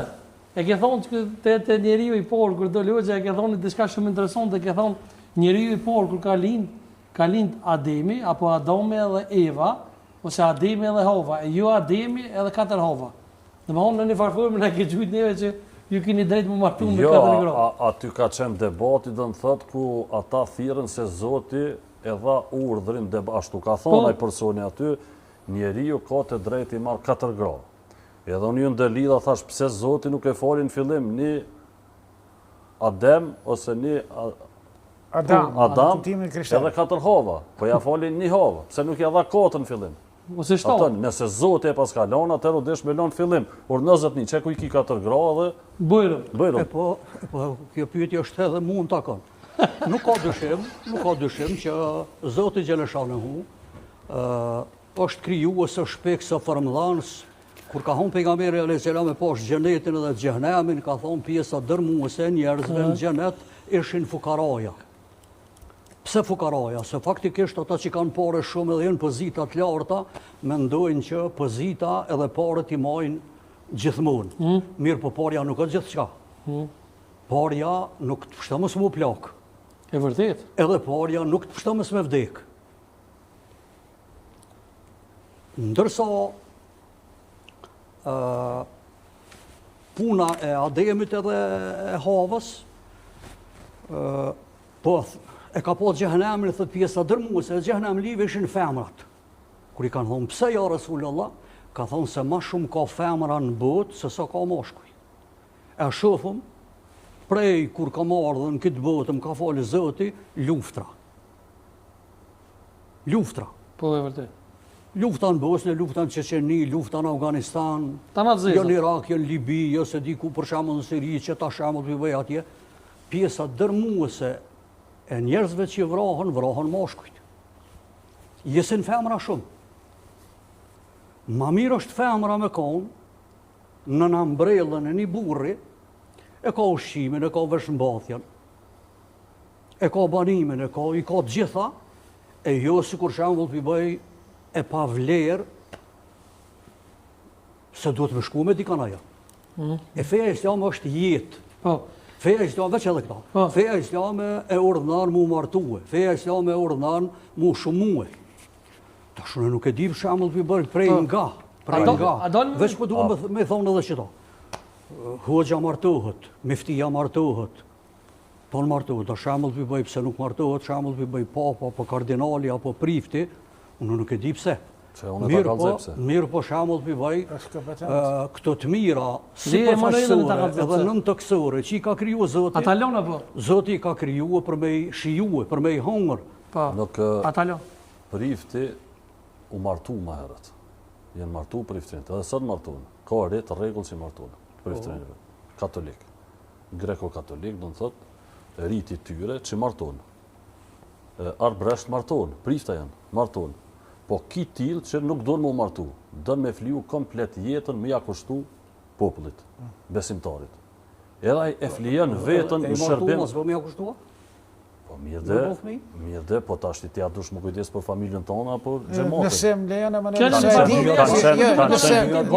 e ke thonë të njeriu i porë, kur do logja, e ke thonë diçka shumë interesante, e ke thonë njeriu i porë, kur ka lind Ademi, apo Adame dhe Eva, ose Ademi edhe Hova, e jo Ademi edhe 4 Hova. Dhe më honë në një farformë në ke gjujt neve që ju keni drejt më martu me 4 gra. Jo, aty ka qenë debati dhe në thëtë ku ata thirën se Zoti e dha urdhrin, ashtu ka thonë ai personi aty, njeriu ka të drejt i marrë 4 gra. Edhe unë ju ndëlidha thash pse Zoti nuk e fali në fillim një Adem ose një Adam edhe 4 Hova, po ja fali një Hova, pse nuk ja dha 4 në fillim. Ose 7. Nëse Zoti e pas ka lënë, atëherë u desh me lënë fillim. Por 90 çe ku i ki 4 gra dhe bujrëm. Po, kjo pyetje është edhe mund ta kon. Nuk ka dyshim që Zoti xhaleshanehu është krijues shpek së formdhans. Kur ka thonë pejgamberi alayhis salam e poshtë xhenetin dhe xhehenemin, ka thonë pjesa dërmuese njerëzve në xhenet ishin fukaraja. Pse fukaraja? Se faktikisht ata që kanë pare shumë edhe jenë pozita të larta, mendojnë që pozita edhe paret i majnë gjithmonë. Mirë, po parja nuk është gjithçka. Parja nuk të pështëmës më plak. E vërtet. Edhe parja nuk të pështëmës me vdek. Ndërsa puna e Ademit edhe e Havës, po e ka po xhehenemin, thot pjesa dërmuese, xhehenem live ishin femrat. Kur i kanë thonë pse ja Rasulullah, ka thonë se ma shumë ka femra në botë se sa ka mashkuj. E shohëm prej kur ka marrë në këtë botë, më ka falë Zoti, luftra. Po e vërtet. Lufta në Bosnë, lufta në Çeçeni, lufta në Afganistan, jo në Irak, jo në Libi, jo se di ku për shembull në Siri, që ta shembull të bëj atje, pjesa dërmuese e njerëzve që vrohen mashkujt. Jesin femra shumë. Ma mirë është femra me konë në ambrellën e një burri, e ka ushqimin, e ka veshmbathjen, e ka banimin, i ka gjitha, e jo si kur shembull të bëj e pa vlerë se duhet me shku me dikanaja. E feja islame është jetë. Feja islame, veç edhe këta, feja islame e urdhënar mu martue, feja islame e urdhënar mu shumue. Ta shune nuk e di për shembull të bërë prej nga. Veç po duhet me thonë edhe qëta. Hoxha martohet, miftia martohet, tonë martohet, ta shembull të bëj pse nuk martohet, shembull të bëj papa, apo kardinali, apo prifti, unë nuk e di pse. Që unë e ta kalzoj pse. Mirë po shembull pi vaj, Është kompetent. këto të mira, Le Emanuelën ta sipërfaqësore, kalzoj edhe pse. nëntokësore, që i ka kriju Zoti. Ata lon apo? Zoti i ka kriju për me i shijue, për me i hongër. Po. Nuk Ata lon. prifti u martu ma herët. Jenë martu priftrinit, edhe sot martun. Ka rrit rregull që martun, priftrinit. Katolik. Greko-katolik, do në thot, riti tyre që martun. Arbresht martun, prifta janë, martun. Po ki tilë që nuk do në mu martu. Do me fliu komplet jetën me ja kushtu popullit, besimtarit. Edhe e flijen vetën në shërbim. Mos vëmë ja kushtua? Po mirë dhe, po tash ti ja dush më kujdes për familjen tonë apo xhamatin. Nëse më lejon Emanuel, Kanë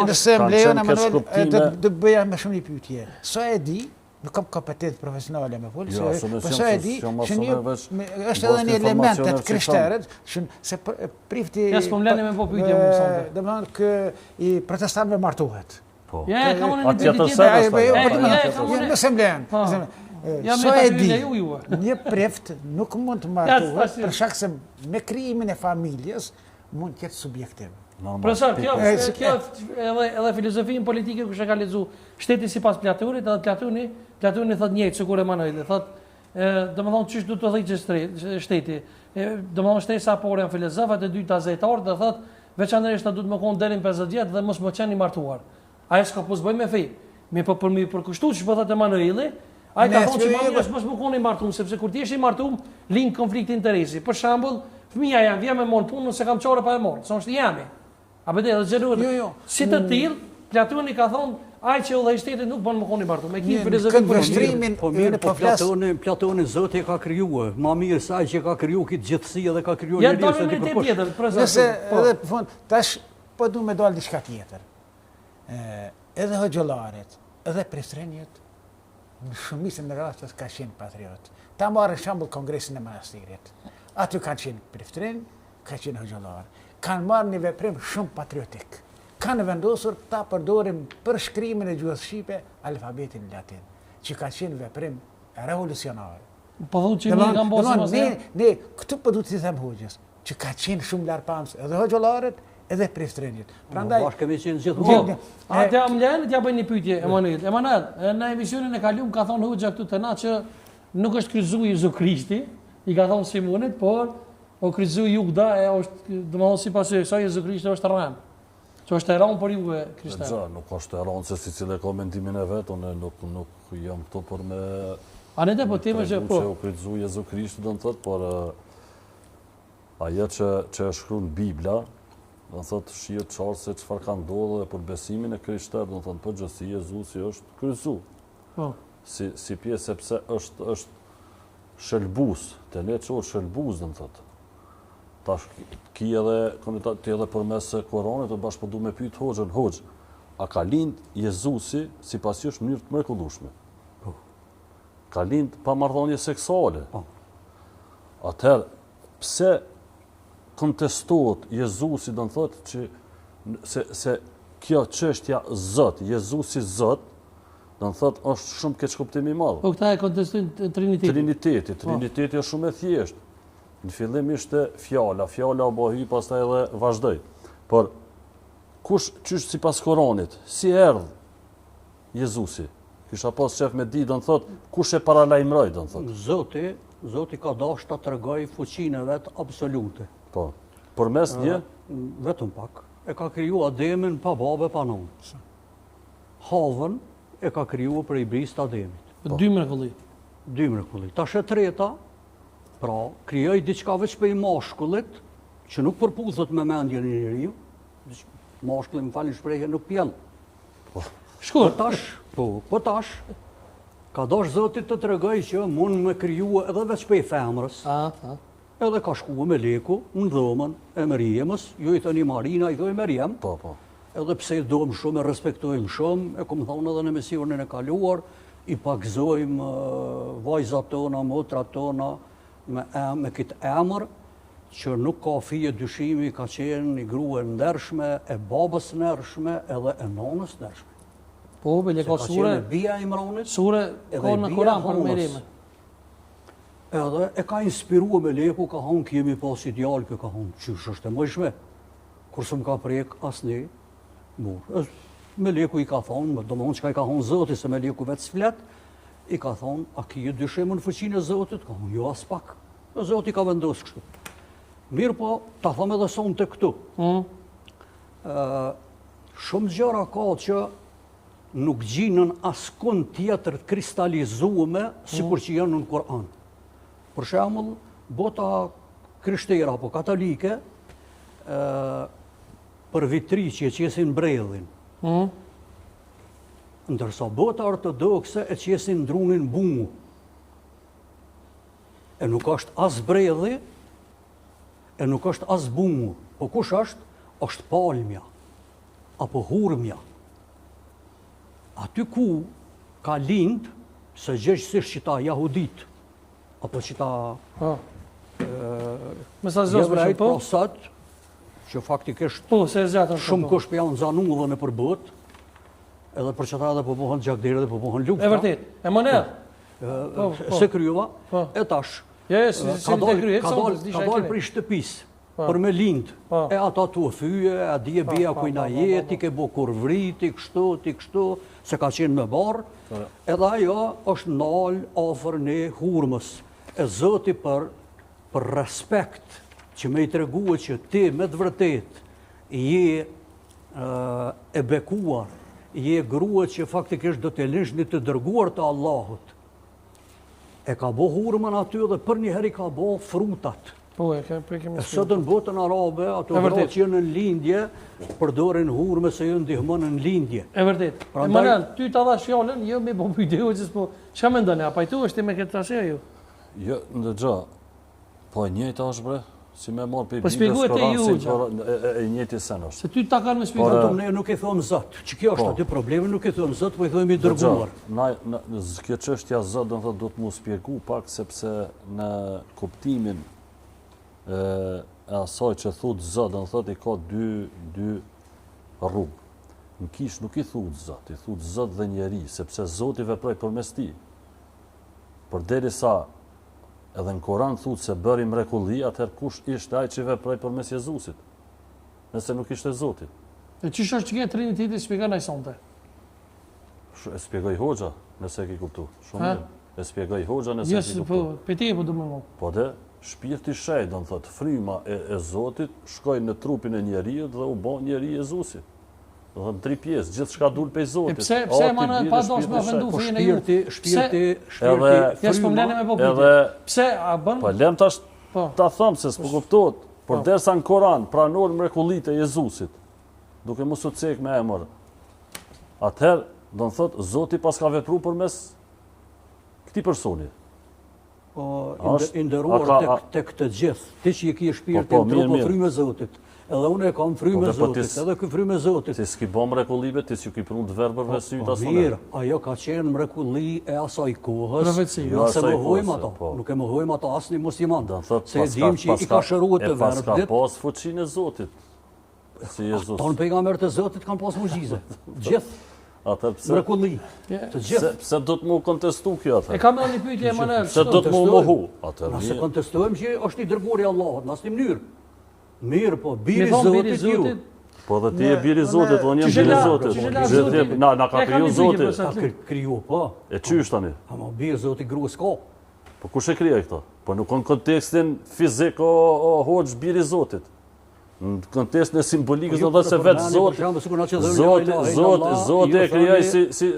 nëse më lejon Emanuel, do bëja më shumë një pyetje. Sa e di, nuk kam kompetencë profesionale me folë, po sa e di, që është edhe një element të krishterët, që se prifti... Ja s'po mleni me po pyetje më sonte. Dhe më thonë kë i protestantëve martohet. Po. Ja, ka unë Atje një të pyetje. Nëse më lejon. Ja me So ta e di, pyetje ju. një prift nuk mund të martohet për shkak se me krijimin e familjes mund të jetë subjektiv. Profesor, kjo edhe filozofinë politike kush e ka lexuar shteti sipas Platonit, edhe Platoni thot njëjtë sikur Emanueli, thot domethënë çish duhet të thëjë shteti. Domethënë shteti sa por janë filozofat e dyta zetar, do thot veçanërisht ta duhet më kon deri në 50 vjet dhe mos më qenë i martuar. Ajo s'ka po s'bëj me fe. Mi po për mi përkushtuar ç'po thot Emanueli, ai ka thonë që mamës mos më kon i martuar sepse kur ti je i martuar, lin konflikt interesi. Për shembull, fëmia jam vjen me mon punë se kam çore pa e mon. Son jami. A bëj edhe xhenuar. Jo. Si të tillë, Platoni ka thonë, ai që udhëhej shtetin nuk bën më kon i martuar. Me kimi filozofi vështrimin Po mirë, po Platoni Zoti e ka krijuar. Ma mirë se ai që ka kriju këtë gjithësi edhe ka krijuar ja njeriu tonë se me ti tjetër, Nëse edhe në fund tash po du me dalë diçka tjetër. Edhe hoxhollaret, edhe priftrinjët në shumicën e rasteve ka qenë patriot. Ta marrë shembull Kongresin e Manastirit. Aty kanë qenë priftrin, ka qenë hoxhollar. Kanë marrë një veprim shumë patriotik. Kanë vendosur ta përdorim për shkrimin e gjuhës shqipe alfabetin latin, që ka qenë veprim revolucionar. Po thonë që një kanë bosë Ne këtu po du t'i them hoxhës, që ka qenë shumë larpams edhe hoxhollarët edhe priftrinjët. Prandaj bashkë kemi qenë gjithmonë. Atë am lënë t'ja bëj një pyetje Emanuel. Emanuel, në emisionin e kaluam ka thonë hoxha këtu te na që nuk është kryzuar Jezu Krishti, i ka thonë Simonit, por o kryzuar Juda e është domosdoshmë sipas kësaj Jezu Krishti është rran. Që është e rran për ju krishterë. Ja, nuk është e rran se secili ka mendimin e vet, unë nuk jam këtu për me A ne po tema që po. Që u kryzu Jezu Krishti do të thotë, por ajo që është shkruar në Bibla, do të thotë shihet çfarë se çfarë ka ndodhur për besimin e krishterë, do të thotë përgjithësi Jezusi është kryzu. Po. Si pjesë sepse është shëlbus, të le çor shëlbus do të thotë. Tash ki edhe përmes Koranit të bashkë du me pyet hoxhën, hoxh, a ka lind Jezusi sipas jush në mënyrë të mrekullueshme? Po. Ka lind pa marrëdhënie seksuale. Po. Atëherë, pse kontestohet Jezusi, do të thotë që se kjo çështja Zot, Jezusi Zot, do të thotë është shumë keq kuptim i madh. Po këta e kontestojnë Trinitetin. Triniteti është shumë e thjeshtë. Në fillim ishte fjala u bëhi, pastaj edhe vazhdoi. Por çysh sipas Koranit, si erdh Jezusi? Kisha pas shef me di, do të thotë, kush e paralajmëroi, do të thotë. Zoti ka dashur ta tregoj fuqinë e vet absolute. Po. Përmes një vetëm pak. E ka kriju Ademin pa babë pa nonë. Havën e ka kriju për i brisë të Ademit. Dy mrekulli. Tash e treta, pra, krijoi diçka veç për i mashkullit, që nuk përputhet me mendjen e njeriu. Mashkulli, më falni shprehjen, nuk pjell. Shkur. Po tash, ka dash Zoti të tregoj që mund me kriju edhe veç për i femrës. Edhe ka shku me leku në dhomën e Meriemës, ju i thëni Marina, i thoi Meriem. Po. Edhe pse i dojmë shumë, e respektojmë shumë, e kom thonë edhe në emisionin e kaluar, i pakzojmë vajzat tona, motrat tona, me këtë emër, që nuk ka fije dyshimi, ka qenë një grua ndershme, e babës ndershme, edhe e nonës ndershme. Po, bele ka sure. Ka qenë bia Imranit, sure ka në Koran për Meriemën. Edhe e ka inspiruar me leku, ka thonë kemi pas ideal, kjo ka thonë qysh është e mëshme. kur s'm ka prek asnjë mur. Meleku i ka thonë, domethënë çka i ka thonë Zoti se Meleku vetë s'flet, i ka thonë, a ki dyshim në fuqinë e Zotit? Ka thonë, jo as pak. Zoti ka vendosur kështu. Mirë po, ta them edhe sonte këtu. Shumë gjëra ka që nuk gjinën askund tjetër kristalizume sikur që janë në Kur'an. Për shembull, bota krishtere apo katolike për vitriqje që qesin brellin. Ndërsa bota ortodokse e qesin drunin bungu. E nuk është as brelli, e nuk është as bungu. Po kush është? Është palmja, apo hurmja. Aty ku ka lind, se gjithësisht që ta jahudit, apo që ta jevrejt prosat, që faktikisht shumë kush për janë zanullën e për bot, edhe për që ta edhe po pohën gjakdere dhe po pohën lufta. E vërtet, e monel. Se kryova, e tash, ka dalë për i shtëpis, për me lind, e ata tu e fyje, a di e bia kujna jeti, ke bo kur vriti, kështu, se ka qenë me barë, edhe ajo është nalë afer në hurmës, e Zoti për respekt, që me i treguë që ti me të vërtet je e bekuar, je grua që faktikisht do të lish një të dërguar të Allahut. E ka bo hurmën aty dhe për një heri ka bo frutat. E sot në botën arabe, ato gra që jënë në lindje, përdorin hurme se jënë ndihmën në lindje. E vërtet. Emanuel, ty të dhash fjallën, jo me bo pyjteo që s'po, që me ndone, a pajtu është ti me këtë trasea ju? Jo, ndërgja, po e njëjtë është bre, si me marë për i bibës Koran, e njëjtë sen është. Se ty ta kanë me spjegu. Ne nuk i thomë Zot, që kjo është aty problemi, nuk i thomë Zot, po i thomë i dërguar. Kjo çështja Zot do të mu spjegu pak, sepse në kuptimin e asaj që thot Zot, do të thotë i ka dy rrugë. Në kish nuk i thot Zot, i thot Zot dhe njeri, sepse Zoti veproi përmes tij. Përderisa edhe në Koran thot se bëri mrekulli, atëherë kush ishte ai që veproi përmes Jezusit? Nëse nuk ishte Zoti. E çish është që Triniteti shpjegon ai sonte? E shpjegoi Hoxha, nëse e ke kuptuar. Shumë mirë. E shpjegoi Hoxha nëse e ke kuptuar. Po, pe ti po do më vonë. Po dhe shpirti shejt, do të thotë, fryma e Zotit shkoi në trupin e njeriu dhe u bë njeri Jezusi. Do të thotë 3 pjesë, gjithçka dul prej Zotit. Pse mana pa dosh me vendu fenë ju? Shpirti, ja s'pomlene me popullit. Pse a bën? Po lem tash ta them se s'po kuptohet. Por derisa në Koran pranor mrekullitë e Jezusit, duke mos u cek me emër. Atëherë, do të thotë Zoti pas ka vepruar përmes këtij personi. I ndëruar tek të gjithë. Ti që i ke shpirtin trup po frymë Zotit. Edhe unë e kam frymë Zotit, edhe ky frymë Zotit. Ti s'ki bën mrekullive, ti s'ju ki punu të verbërve sy ta sonë. Mirë, ajo ka qenë mrekulli e asaj kohës. Jo se mohojmë ato. Nuk e mohojmë ato asnjë musliman. Se dim që i ka shëruar të verbët. Ka pas fuqinë e Zotit. Si Jezus. Ton pejgamberët e Zotit kanë pas mucize. Gjithë. Mrekulli. Të gjithë. Pse do të më kontestu kjo atë? E kam edhe një pyetje Emanuel. Se do të më mohu atë. Nëse kontestojmë që është i dërguari i Allahut, në asnjë mënyrë. Mirë, po biri Zotit ju. Po dhe ti e biri Zotit, unë jam biri Zotit. Na ka kriju Zotit. Ka kriju, po. E qysh tani? Ama biri Zotit gruas ka. Po kush e krije këto? Po nuk në kontekstin fizik o hoxh biri Zotit. Në kontekstin e simbolikës do të thotë se vetë Zoti e krijoi si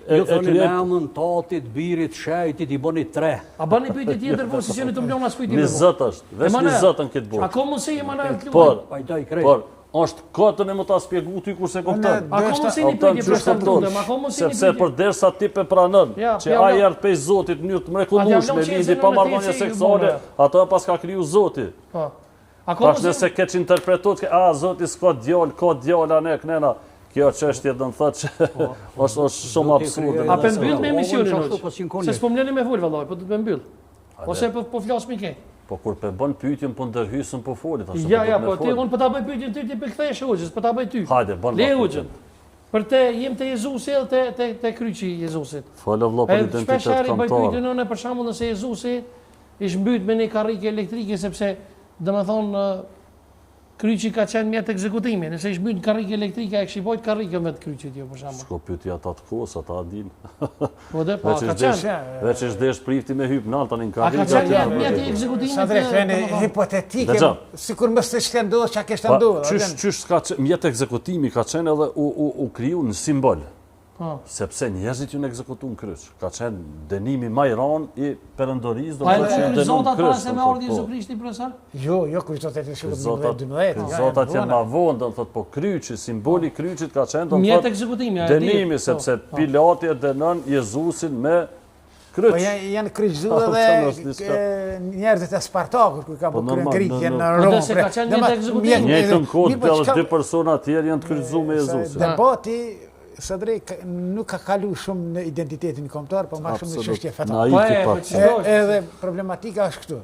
e krijoi emën Tatit, Birit, Shejtit, i bëni 3. A bani pyetje tjetër po si jeni të mblon as kujt i bëni? Zot është, vetë Zot në këtë botë. A ka mundsi Emanuel të luajë? Por, është kotën e më ta spjegu ty kurse kupton. A ka mundsi një pyetje për shtatë, a ka mundsi një pyetje? Sepse përderisa ti pe pranon që ai erdh prej Zotit në mënyrë të mrekullueshme, lindi pa marrëdhënie seksore, ato pas ka kriju Zoti. Po. Tash nëse keq interpretohet që Zoti s'ka djalë, ka djala ne kënena, kjo çështje do të thotë që është shumë absurde. A po mbyll me emisionin? Se s'po mleni me fol vallai, po do të mbyll. Ose po flas me kë? Po kur pe bën pyetjen po ndërhyjsën po folit ashtu. Ja, po ti unë po ta bëj pyetjen ty ti pe kthesh hoxhës, po ta bëj ty. Hajde, bën. Le hoxhën. Për te jem te Jezusi edhe te kryqi i Jezusit. Falë vëlla për identitet kombëtar. kombëtar. Po pyetjen unë për shembull nëse Jezusi ish mbyt me një karrikë elektrike sepse domethënë Kryqi ka qenë mjet ekzekutimi, nëse ish mbyt karrikë elektrike, e kishipojt karrikën me të kryqit jo, për shembull. Shko pyetja ata të kohës, ata din. Po dhe, po, ka qenë. Veç është desh prifti me hyp nalt tani në A ka karrikë. qenë mjet ekzekutimit? Sa drejt, janë hipotetike, sikur mos të shtë ndodhë që a kështë ndodhë. Qysh ka mjet ekzekutimi ka qenë edhe u kriju në simbol. Sepse njerëzit ju në ekzekutu në kryq. Ka qenë dënimi ma i ranë i perëndorisë. Pa e në kryqëzotat para se me ardhi Jezu Krishti, profesor? Jo, kryqëzotat e shukët 12. Kryqëzotat janë ma vonë, do të thotë, po kryqi, simboli kryqit ka qenë, do të mjet thotë, ekzekutimi, dënimi, sepse Pilati e dënon Jezusin me kryq. Po janë kryqëzu edhe njerëzit e Spartakur, kur ka bërë ngritjen në Romë. Po se ka qenë mjet ekzekutimi. Njëjtën kohë edhe dy persona tjerë janë të kryqëzuar me Jezusin. Debati Sadrej nuk ka kalu shumë në identitetin kombëtar, po ma shumë në çështje fetare. Edhe problematika është këtu.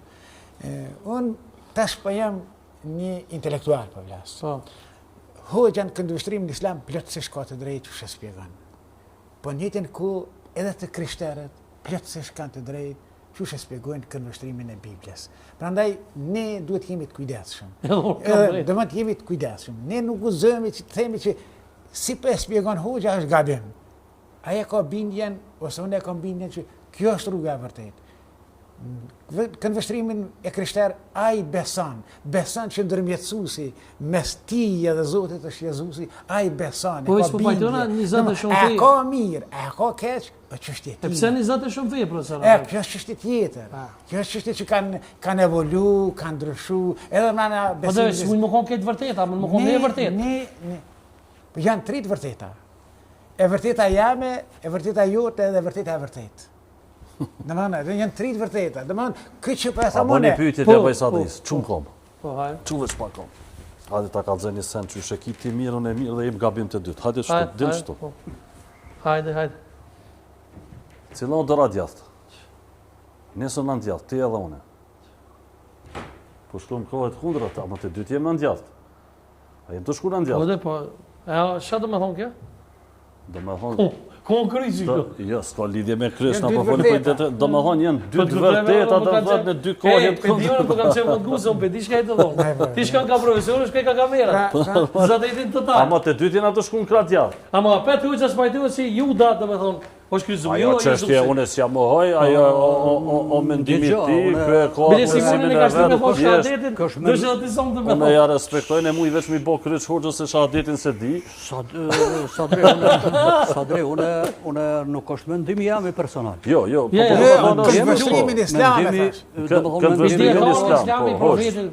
Unë tash po jam një intelektual po vlas. Hoxha në këndvështrimin islam plotësisht ka të drejtë që shpjegon. Po njëjtën kohë edhe të krishterët plotësisht kanë të drejtë që shpjegojnë këndvështrimin e Biblës. Prandaj ne duhet jemi të kujdesshëm. Duhet jemi të kujdesshëm. Ne nuk guzojmë që të themi që si për e spjegon hoxha është gabim. Aja ka bindjen, ose unë e kam bindjen që kjo është rruga e vërtet. Këndvështrimin e krishter, a i beson që ndërmjetësusi mes tij edhe Zotit është Jezusi, a i beson, e ka bindje. E ka mirë, e ka keq, po çështje tjetër. E pse 20 shumë fe, profesor? Kjo është çështje tjetër. Kjo është çështje që kanë evolu, kanë ndryshu, edhe mëna besimit. Po dhe mund më kon këtë vërteta, mund më kon me vërtet. Janë tri të vërteta. E vërteta jame, e vërteta jote dhe e vërteta e vërtet. Janë tri të vërteta. Këtë që për e thamone... A bo një pyjtje të bëjë sadis, qumë kom. Quve që pa kom. Hajde ta ka dzeni sen që shekip ti mirën e mirë dhe im gabim të dytë. Hajde shtu, din shtu. Hajde. Cilon dëra djathë. Nesër në ndjathë, ti edhe une. Po shtu më kohet kundrat, ama të dytë jem në ndjathë. A jem të shku në ndjathë. Qa do me thonë kjo? Do me thonë... Ko në kryqë kjo? Jo, s'ka lidhje me kryqë, në po folë për detë. Do me thonë jenë dy të vërteta, do me thonë në dy kohjet këndë. E dione po kam qenë më të gusë, unë di shka e të thonë. Ti shka ka profesorë, shka ka kamera. Zatë e din të ta. Ama të dytë jenë ato shku në kratë jatë. Ama petë u që spajtu si ju datë, do me thonë, është kryqë zumë, ajo çështje unë s'ja mohoj, ajo o mendimi ti, ky e ka mësimin e vetë, thjesht. Unë ja respektoj, ne mu i veç mi bë kryq hoxhës se shahadetin se di. Sadre, unë nuk është mendimi jam i personal. Jo. Këndvështrimin islam e thash. Këndvështrimin islam,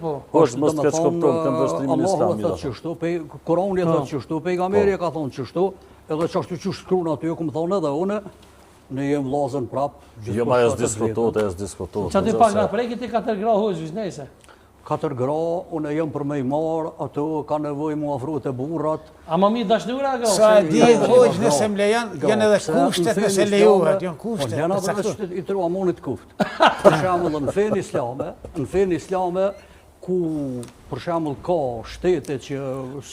po. Hoxh mos të keç kupton këndvështrimin islam. Allahu thotë çështu, Kurani thotë çështu, pejgamberi ka thonë çështu. Edhe qashtu që shkru në aty, këmë thonë edhe une, ne jem lazën prapë. Jo, ma jesë diskutot. Qa ti pak nga preki ti 4 gra hoxhës, nejse? 4 gra, une jem për me i marë, ato ka nevoj mu afru të burrat. A ma mi dashnura gra? Sa e di hoxhë nëse më lejan, janë edhe kushtet nëse lejohet, janë kushtet. Janë edhe i tru amonit kuft. Për shemull, në fen islame, ku për shemull ka shtete që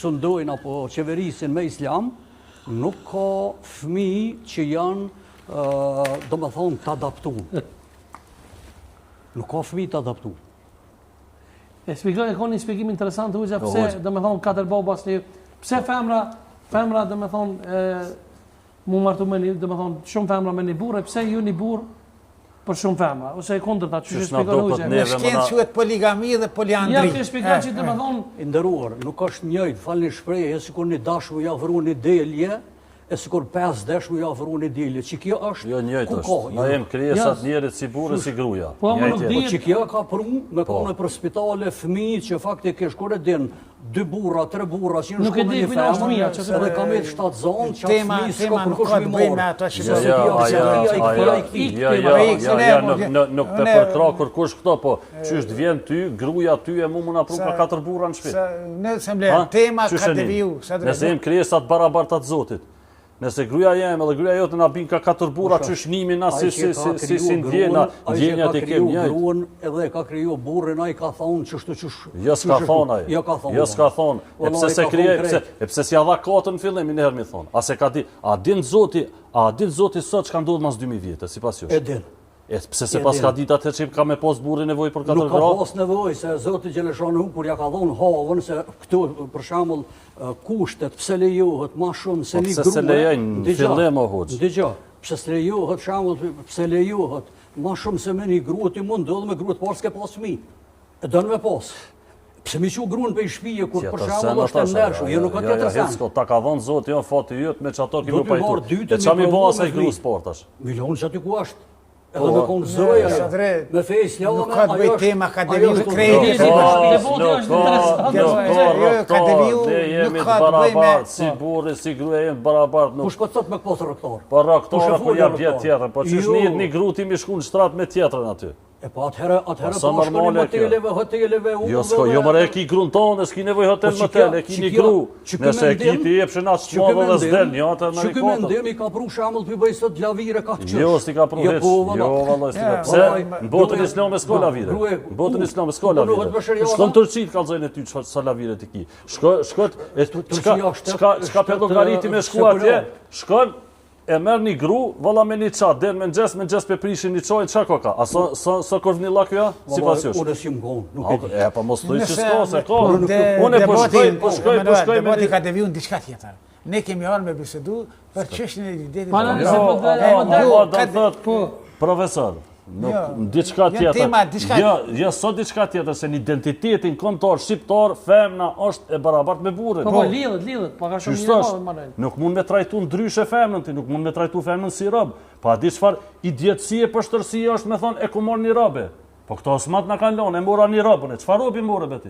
sundojnë apo qeverisin me islam, nuk ka fëmijë që janë, do me thonë, të adaptuar. Nuk ka fëmijë të adaptuar. E ka një spjegim interesant të ujqa, pse, do me thonë, 4 babas një, pse femra, do me thonë, mu martu me një, do me thonë, shumë femra me një burë, pse ju një burë për shumë femra, ose e kundër ta, që shpjegon ujqa. Në shkencë quhet poligami dhe poliandri. Ja, që shpjegon që, do me thonë... I ndëruar, nuk është njëjtë, falë një shprehje, e sikur një dashur ja ofru një delje, e sikur 5 dashur ja ofru një delje. Që kjo është... Jo, njëjtë është. Na jem krijesat njerit si burë si gruaja. Po, më nuk dihet. Që kjo ka prunë me kone për spitale fëmijë që faktikisht kur e din 2 burra, 3 burra që në shkollë një femër, edhe ka me 7 zonë, që atë fëmijë s'ka për kush mi morë. Nuk të përkra kërkush këto, po qysht vjen ty, gruja ty e mu më napru ka 4 burra në shpit. Në semblem, tema ka deviju. Nëse jem krijesat barabartat Zotit. Nëse gruja jem edhe gruja jote na bin ka 4 burra që shnimi na si ndjena, ndjenjat i kem njëjtë. Gruan edhe ka kriju burrin, ai ka thonë çështu çush. Jo s'ka thonë ai. Jo s'ka thonë. E pse se krije, pse si dha kotën në fillim një herë mi thonë. A se ka di, a din Zoti sot çka ndodh mas 2000 vjetë, sipas jush. E din. Pse se pas ka ditë atë që ka me pas burri nevojë për 4 Nuk ka gra? pas nevojë se Zoti Gjeleshani kur ja ka dhënë havën se këtu për shembull kushtet pse lejohet më shumë se një pse grua. se lejojnë në fillim o hoxh? Dëgjoj, pse se lejohet shembull pse lejohet më shumë se me një grua ti mund ndodh me grua të parë s'ke pas fëmijë. E don me pas. Pse më qiu gruan për shtëpi kur për shembull është e ndershëm, jo nuk ka tjetër sen. Ta ka dhënë Zoti jo fati yt me çato kimi Do t'mi marr pajtu. dytën, E çam i mi bë provu asaj me grua fëmijë. sportash. Milion që aty ku është. Edhe me konë zoja, me fej islame, Nuk ka të bëjë tema akademiu ajo është krejt. Ne jemi të barabartë, si burri, si gruaja jemi të barabartë. Kush po thot me pas rrektor? Po rrektora kur ja bie tjetër, po çish një gruti mi shku në shtrat me tjetrën aty. E po atëherë Sa po shkoni normale kjo. hoteleve, Jo s'ka, jo më e ki grun tonë, s'ki nevojë hotel Po, motel, e që ki një kjo- gru. që ky Nëse e ki mendim- ti jepshin atë çmodë dhe s'del, jo atë në Që ky rikotën. mendim i ka pru shembull për bëj sot lavire ka të qesh. Jo, s'ti ka pru Jo, heq. po, Jo, valla. valla, s'ti ka. Ja, Pse? valla, Në botën grue- islame s'ka lavire. grue- Në botën islame s'ka po, nuk lavire. është bashkëria, Shkon valla. Turqi kallzojnë e ty sa lavire ti ki. Shkot, çka pedlogariti me shku atje, shkon e merr një gru, valla me një çat, del me ngjes pe prishin një çoj, çka ka? A so korvnilla kjo? Sipas jush. Unë s'jum gon, nuk e di. E, pa mos thuj që s'ka, se ka. Unë Unë po shkoj me debati ka devijuar diçka tjetër. Ne kemi ardhur me bisedu për çështjen e identitetit. Pana Jo, se po do thot profesor, në diçka tjetër. Jo, sot diçka tjetër se në identitetin kombëtar shqiptar femna është e barabartë me burrin. Po lidhet, pa ka shumë mirë Manuel. Nuk mund me trajtu ndryshe femnën ti, nuk mund me trajtu femnën si rob. Pa di çfarë idiotësie pështërsie është me thonë e ku morr një robe. Po këto smat na kanë lënë, e mora një robën, e çfarë robi morë be ti?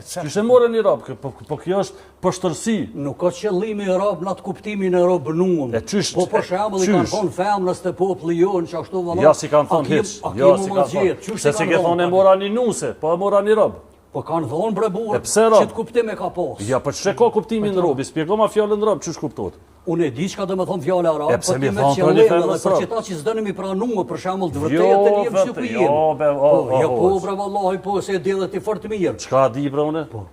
Çish e morë një rob, po kjo është pështërsi. Nuk ka qëllimi i rob në atë kuptimin e robënuar. E qysh? Po për shembull i kanë thonë femnës të popullit jonë që ashtu valla. Ja si kanë thonë hiç. Ja si kanë thonë. Se si ke thonë e mora një nuse, po e mora një rob. Po kanë thonë bre burr. E pse rob? Që të kuptim e ka pas. Ja, po ç'e ka kuptimin robi? Shpjego ma fjalën rob, ç'është kuptohet? Unë e di çka do të thonë fjala arab, E pse po mi ti me thonë qëllim për edhe për rob? çita që s'doni mi pranuar për shembull të Jo, vërtetë të jemi vërtet, që ku jo, jemi. be, Jo po o, bre vallahi po se diellet i fort mirë. Çka di pra unë? Po.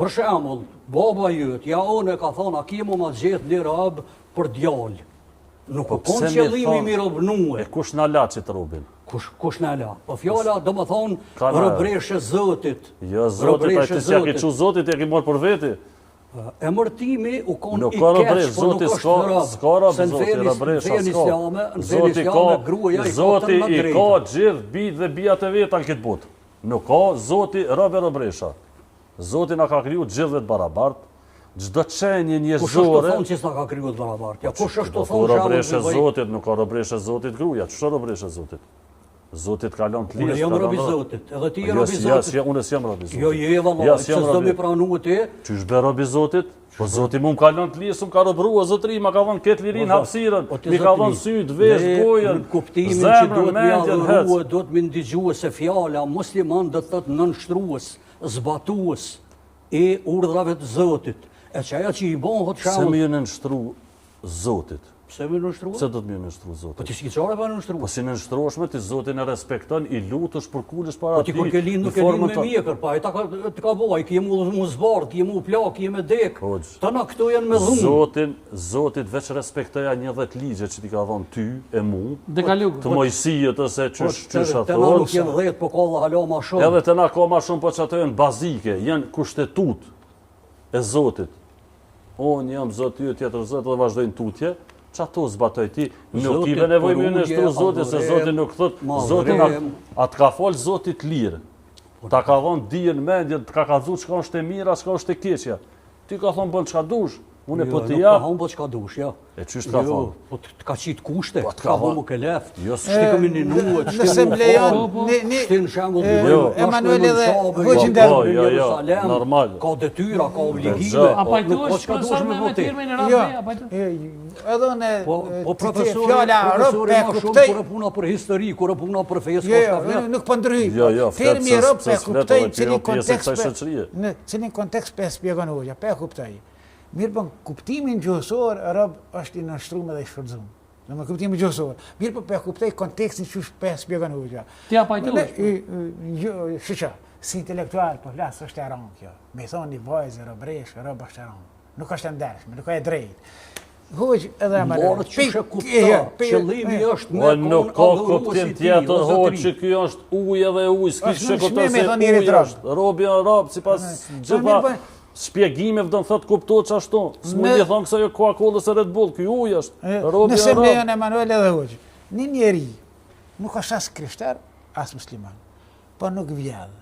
Për shembull, baba jot, ja unë ka thonë a kemo ma gjet një rob për djalë. Nuk Po ka kon pse mi qëllimi thonë- mi robnuar. E kush na la çit robin? Kush na la? Po fjala do të thonë Ka na- robreshë Zotit. Jo, Zotit, ai ti ja ke çu Zotit, e ke marr për veti. Emërtimi u kon Nuk i ka robresh, keq, po nuk Zoti është rob. s'ka rob, Se në Zoti fenë robresha islame, në fenë Zoti islame gruaja i ka Zoti të më i drejta. ka gjithë bijt dhe bijat e veta në këtë botë. Nuk ka Zoti rob e robresha. Zoti na ka kriju gjithë të barabartë. Çdo çënje Kush është të njerëzore. thonë që s'na ka kriju të barabartë? Ja kush është Do të të thonë robresha Zotit, nuk ka robresha Zotit gruaja. Ç'është robresha Zotit? Zotit ka lënë të Unë lirë. jam robi Zotit, edhe ti je robi Zotit. Unë s'jam robi Zotit. Jo, je valla, Ja, që s'jam s'do robi. mi pranu ti. Qysh be robi Zotit? Po Zoti mu më ka lënë të lirë, s'm ka robrua zotëri, ma ka dhënë këtë lirin hapësirën, mi ka dhënë syt, vesh, gojën, Në kuptimin që zemrën, duhet mi mendjen, adhuruë, hec. duhet mi ndigjuë se fjala musliman do të thotë nënshtrues, zbatues e urdhrave të Zotit. E që aja që i bëhet Se shembull, më jë nënshtru Zotit? pse më nënshtrues? Pse do të më jë nënshtru Po Zotit? ti s'ki çfarë pa Po nënshtrues? si nënshtrosh me ti Zotin e respekton, i lutesh për kulësh para Po ti kur ke lind nuk e lind me mjekër, pa e ta ka të ka bëj, ki mu zbardh, ki mu plak, ki me dek. Hoxh. Tana këto janë me dhunë. Zotit veç respektoja 10 ligje që ti ka dhënë ty e mu, Dekaluk. të mojësijët ose çysh Të na nuk ato. janë 10, po ka dhe hala ma shumë. Edhe të na ka ma shumë, po që ato janë bazike, janë kushtetut e Zotit. Unë jam Zot ju, tjetër Zot dhe vazhdojnë tutje, që ato zbatoj ti, nuk Zotit, i be nevoj më porundje, nështru Zotit, se adhurim, Zotit nuk thot, madhërim. Zotit atë ka folë Zotit lirë, ta ka thonë dijen mendjen, të ka kazu çka është e mira, çka është e keqja. Ti ka thonë bën çka dush, unë po të Nuk ka jap, humbo çka dush, ja. e çysh ka thonë. Po të ka qit kushte, Po, t'ka ka thonë. humu ke left. Jo, Shtikëm i nuet, Nëse më lejon, shtin shembull Jo. Emanuel edhe Po, hoqin po, der. jo, normal. Ka detyra, ka obligime. Dëgjoj. A Nuk pajtohesh ka çka dush profesor me me voti. firmën e Jo, radhë, a pajtohesh? edhe unë Po profesori, fjala rob profesori e ma shumë kuptoj. kur e puna për histori, kur e puna për fesë, Jo, ka jo, nuk po ndryhij. Jo, flet Termi se- rob se e s'flet kuptoj edhe në cilin kjo pjesë e kontekst. kësaj shoqërie. Në cilin kontekst pe shpjegon hoxha, pe kuptoj. Mirë po kuptimin gjuhësor rob është i nënshtruar dhe i shfrytzuar. Në kuptimin gjuhësor. Mirë po pe kuptoj kontekstin që pe shpjegon hoxha. Ti a pajtohesh? Jo, shiqa, si intelektual po flas është e rëndë kjo. Me thonë një vajzë robresh, rob është e rëndë. Nuk është e ndershme, nuk ka e drejtë. Hoqë edhe Morët që shë kupta, qëllimi është me Nuk ka kuptim tjetër, hoqë që kjo është ujë edhe ujë, s'ki që këtë se ujë është. Robi në rabë, si pas gjitha shpjegime vëdën thëtë kuptot që ashtu. S'mu një thonë kësa jo Coca-Cola e Red Bull, kjo ujë është. Nëse me janë Emanuel edhe hoqë, një njeri nuk është asë krishter, asë musliman, po nuk vjedhë,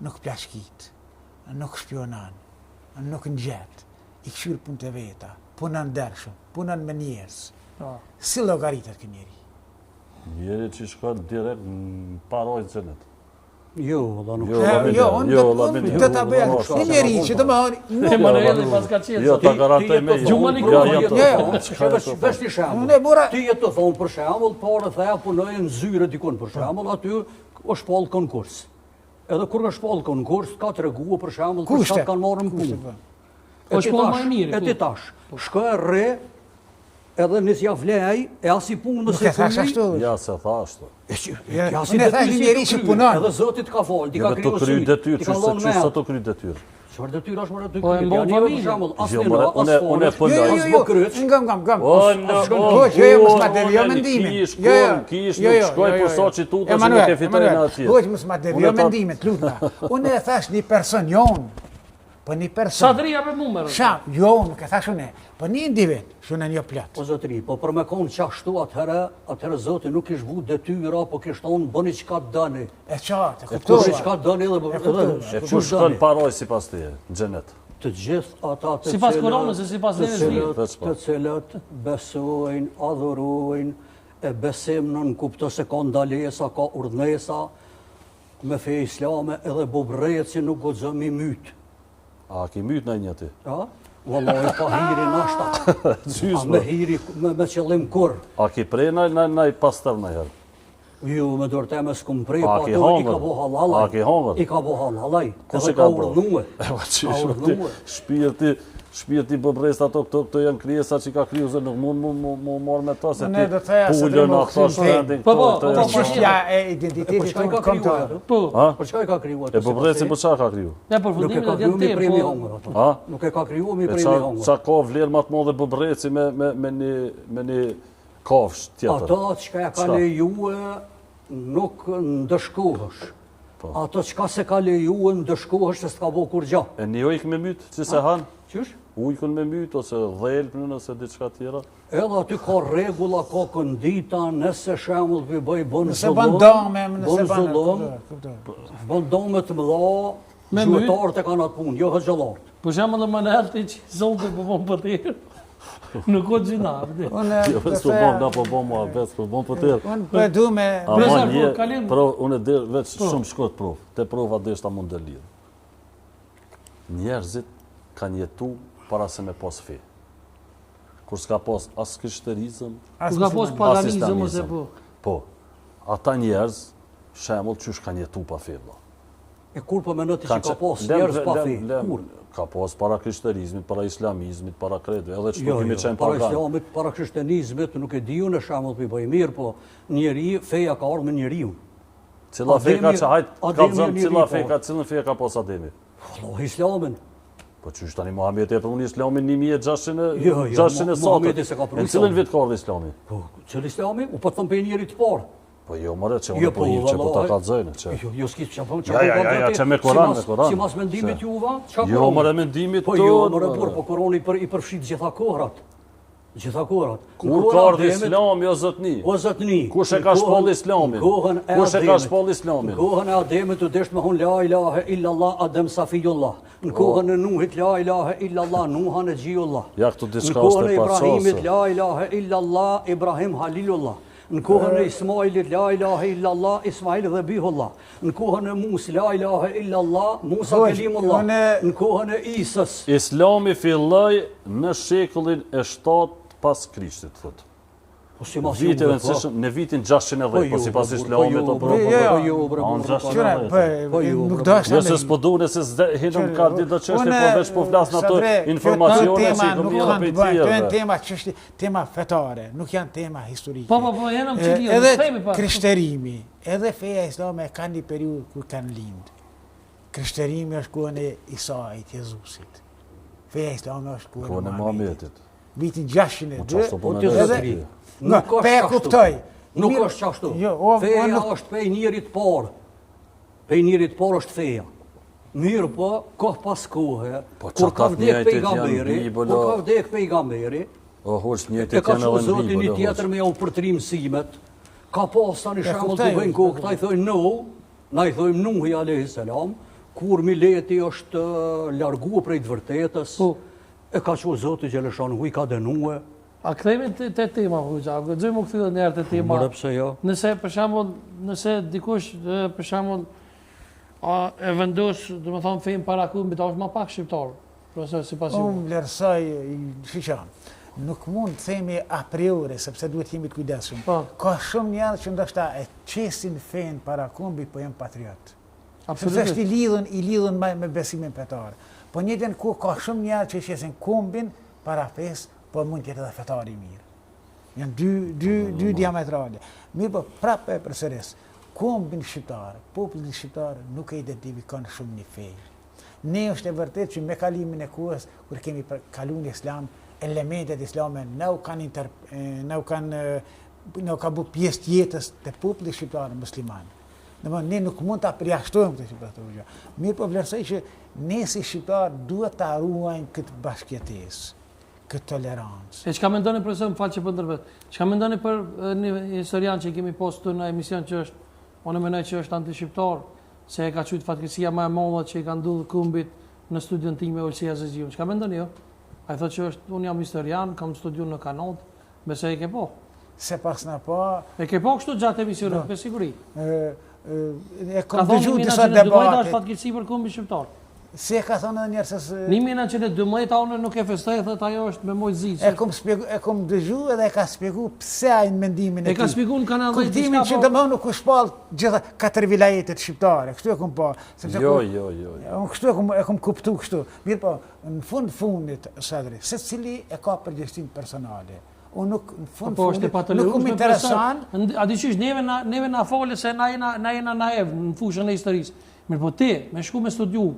nuk plashkit, nuk shpionan, nuk njët, i këshyrë punë të veta, punën ndershëm, punën me njerës. Si llogaritet kë njeri? Njeri që shkon direkt në parojnë xhenet. Jo, valla nuk. Unë të ta bëja një njeri që të më thonë, Emanueli pas ka qenë. Jo, ta garantoj me Gjumani Vesh një shembull. Ti je të thonë për shembull, parë the punojnë në zyre dikon për shembull, aty është pall konkurs. Edhe kur është pall konkurs, ka treguar për shembull kur sa kanë marrë punë. Po shkon më mirë. E ti tash, shkoj rre, edhe nësja vlej, e as i punë nëse ashtu. Ja, se tha ashtu. Unë thash një njeri që punon. Edhe Zoti të ka falë, ti ka Të kriju kry sy. detyrë, që sa të kry detyrë. Çfarë detyrë është më Po e mbon familjen. Unë po Mos ma devio mendimin. Kish nuk shkoj për soçi tuta që nuk e fitojnë atje. Hoqë mos ma devio mendimin, lutna. Unë e thash një person jon. Po një person. Sadria me numër. Jo, nuk e thash unë. Po një individ, shune një plot. Po zotëri, po për me konë qashtu atëherë Zoti nuk ish vu detyra, po kish tonë bëni çka dëni. E qartë, e Bëni kuptova. çka dëni edhe E ku shkon paroj sipas teje, në xhenet. të gjithë ata Sipas Koranit se sipas njerëzimit. të cilët besojnë, adhurojnë, e besim në kupto se ka ndalesa, ka urdhnesa, me fe islame edhe bobreci nuk guxon mi myt. A ki myt në një ti? Ja? Wallahi pa hiri nashta. Me hiri me qëllim kur. A ki prej në pastër në herë? Jo, me dërte me s'kum prej, A pa ki ato i hongër? ka bo halalaj. A ki hongër? I ka bo halalaj. Kush Edhe e ka ka bo? urdhnue. Shpirti bëbrejst ato këto janë krijesa që ka kriju se nuk mund mu marrë me ta se Ne do ti të theja se pullën do ato shtendin Po, këto. Po çështja e identitetit Po çka i tonë ka kriju kombëtar. ato? Po. Po çka i ka kriju ato? E bëbrejsi po çfarë ka kriju? Ja Nuk e përfundimin ka do kriju të mi jetë premi po. hongër ato. Ha? Nuk e ka kriju mi E premi hongër. qa ka vlerë më të madhe bëbrejsi me një kafsh tjetër? Ato çka ja ka lejue nuk ndëshkohesh. Ato çka se ka lejue ndëshkohesh se s'ka bo kur gja. E një ujkë me mytë që se hanë? Qysh? Ujkën me mytë ose dhelpën ose diçka tjera? Edhe aty ka regula, ka këndita, nëse shemull për bëj bën Nëse bën dome, nëse bën bën zullum, bën dome të mëdha, Me zhuetarët e kanë atë punë, jo hëxhallarët. Për shembull dhe Manelti që zonte po bën për tjerë. Nuk o gjina. Unë Jo, do s'po bom, na po bom mua vetë, s'po bom për tjerë. Unë po e du me Profesor, Ama po, kalim. unë e dhe veç shumë shkot prov. Te prova dhe shta mund të lidhë. Njerëzit kanë jetu para se me pas fe. Kur s'ka pas as krishterizëm, Ku ka pos as paganizëm ose islamizëm. po. Po, ata njerëz, shemull qysh kanë jetu pa fe, vlla. E kur po menot që ka pas njerëz pa fe? Kur? Ka pas para krishterizmit, para islamizmit, para kretve, edhe që Jo, kemi qenë para pagan. islamit, para krishtenizmit, nuk e diju në shemull për i bëj mirë, po njeri, feja ka ardhë me njeriu. Cila fe ka që hajt, ka Ademi zëmë, njeri cila po. fe ka, cilën fe ka pas Ademi? Allah, islamin. Po qysh tani Muhamedi e për unë islamin 1600 Jo, 600 Muhamedi se ka satër. pru Në cilën islamin. vit ka ardhë islami? Po, qëllë islami? U po të thëmë për njeri të parë. Po jo, mëre, që Jo, unë po hivë, që po ta kalzojnë, që... Jo, s'ki që po Ja, që me Koran, me Koran. Si mas mendimit juva, çka Jo, Korani? mëre mendimit Po jo, mëre burr, po Korani i përfshit gjitha kohrat. Gjitha kohrat. Kur ka ardhë islami, o zotni? O zotni. Kush e ka shpall islamin? Kush e ka shpall islamin? Në kohën e Ademit u desht me hun la ilahe illallah Adem Safijullah. Në kohën e Nuhit la ilahe illallah Nuhan e Gjijullah. Ja, këtu diçka Në kohën është e e Ibrahimit paqase. la ilahe illallah Ibrahim Halilullah. Në kohën e Ismailit la ilahe illallah Ismail Dhabihullah. Në kohën e Musa la ilahe illallah Musa Kelimullah. Në kohën e Isës. Islami filloi në shekullin e 7 pas Krishtit, thotë. Po si mas Vite rëndësishëm, në vitin 610, po si pas islamit, o bro, nuk do është Jo se s'po dune, se hinëm ka ditë do qështë, po veç po flasë në ato informacione që i këmi edhe për Këto janë tjerë. tema tema fetare, nuk janë tema historike. Po, jenëm që lidhë, Edhe themi pa. krishterimi, edhe feja islame kanë një periudhë kur kanë lindë. Krishterimi është kohën e Isait, Jezusit. Feja islame është kohën Kohën e Muhamedit. vitin 602. Po të zotëri. Nuk Pe e është kuptoj. Nuk Mirë, është qashtu. Jo, Feja është pej njerit parë. Pej njerit parë është feja. Mirë po, kohë pas kohë, Po, kur ka qatat vdek njëjtit pejgamberi, janë Bibël, kur ka vdek pejgamberi, O hoç e njëjtit ka janë që edhe në zotin një Bibël. tjetër me ja u përtrim simet, ka pas tani shembull kuptoj, të bëjnë kohë, këta i thojnë Nuh, na i thojmë Nuhi alayhis salam, kur Mileti është larguar prej të vërtetës, e ka që zoti Gjeleshanu i ka dënue. A kthehemi te tema, hoxha, guxojmë u kthye një herë te tema. More pse jo? Nëse për shembull, nëse dikush për shembull e vendos, domethënë fein para kumbit, është më pak shqiptar. Profesor, sipas ju. Unë vlerësoj shiqan. Nuk mund të themi a priori, sepse duhet jemi të kujdesshëm. Ka shumë njerëz që ndoshta e qesin fen para kumbit, po janë patriot. Sepse është i lidhun me besimin fetar. Po njëjtën ku ka shumë njerëz që qesin kumbin para fes, po mund të jetë edhe fetar i mirë. Janë dy diametrale. Mirë, po prapë e përsëris. Kumbin shqiptar, populli shqiptar nuk e identifikon shumë një fe. Ne është e vërtet që me kalimin e kohës, kur kemi kaluar në islam, elementet islame nuk ka bu pjesë të jetës të popullit shqiptar musliman. Ne nuk mund ta përjashtojmë këtë shqiptarë. Mirë, po vlerësoj që ne si shqiptar duhet ta ruajmë këtë bashkëjetesë, këtë tolerancë. E çka mendoni profesor, më fal që po ndërvet. Çka mendoni për një historian që kemi postuar në emision që është, unë mendoj që është anti-shqiptar, se e ka qytë fatkeqësia më e madhe që i ka ndodhur kumbit në studion tim me Olsia Zezhiu. Çka mendoni ju? Ai thotë që është, unë jam historian, kam studiuar në Kanal, besoj e ke po. Se pas na po. E ke po kështu gjatë emisionit, me siguri. E kam dëgjuar disa debate. Ka fatkeqësi për kumbin shqiptar. Si e ka thënë edhe njerëz se 1912 unë nuk e festoj, thotë ajo është me mojzi. E kam dëgjuar edhe e ka shpjeguar pse ai në mendimin e tij. E ka shpjeguar në Kanal 10 kuptimin që domosdoshmë nuk u shpall gjitha 4 vilajetet shqiptare. Kështu e kam po. Jo. Unë kështu e kam kuptuar kështu. Mirë po, në fundit sadri, secili e ka përgjegjësinë personale. Unë nuk në fund nuk më intereson. A diçish neve na folë se na jena naiv në fushën e historisë. Mirë po ti, me shku me studiu,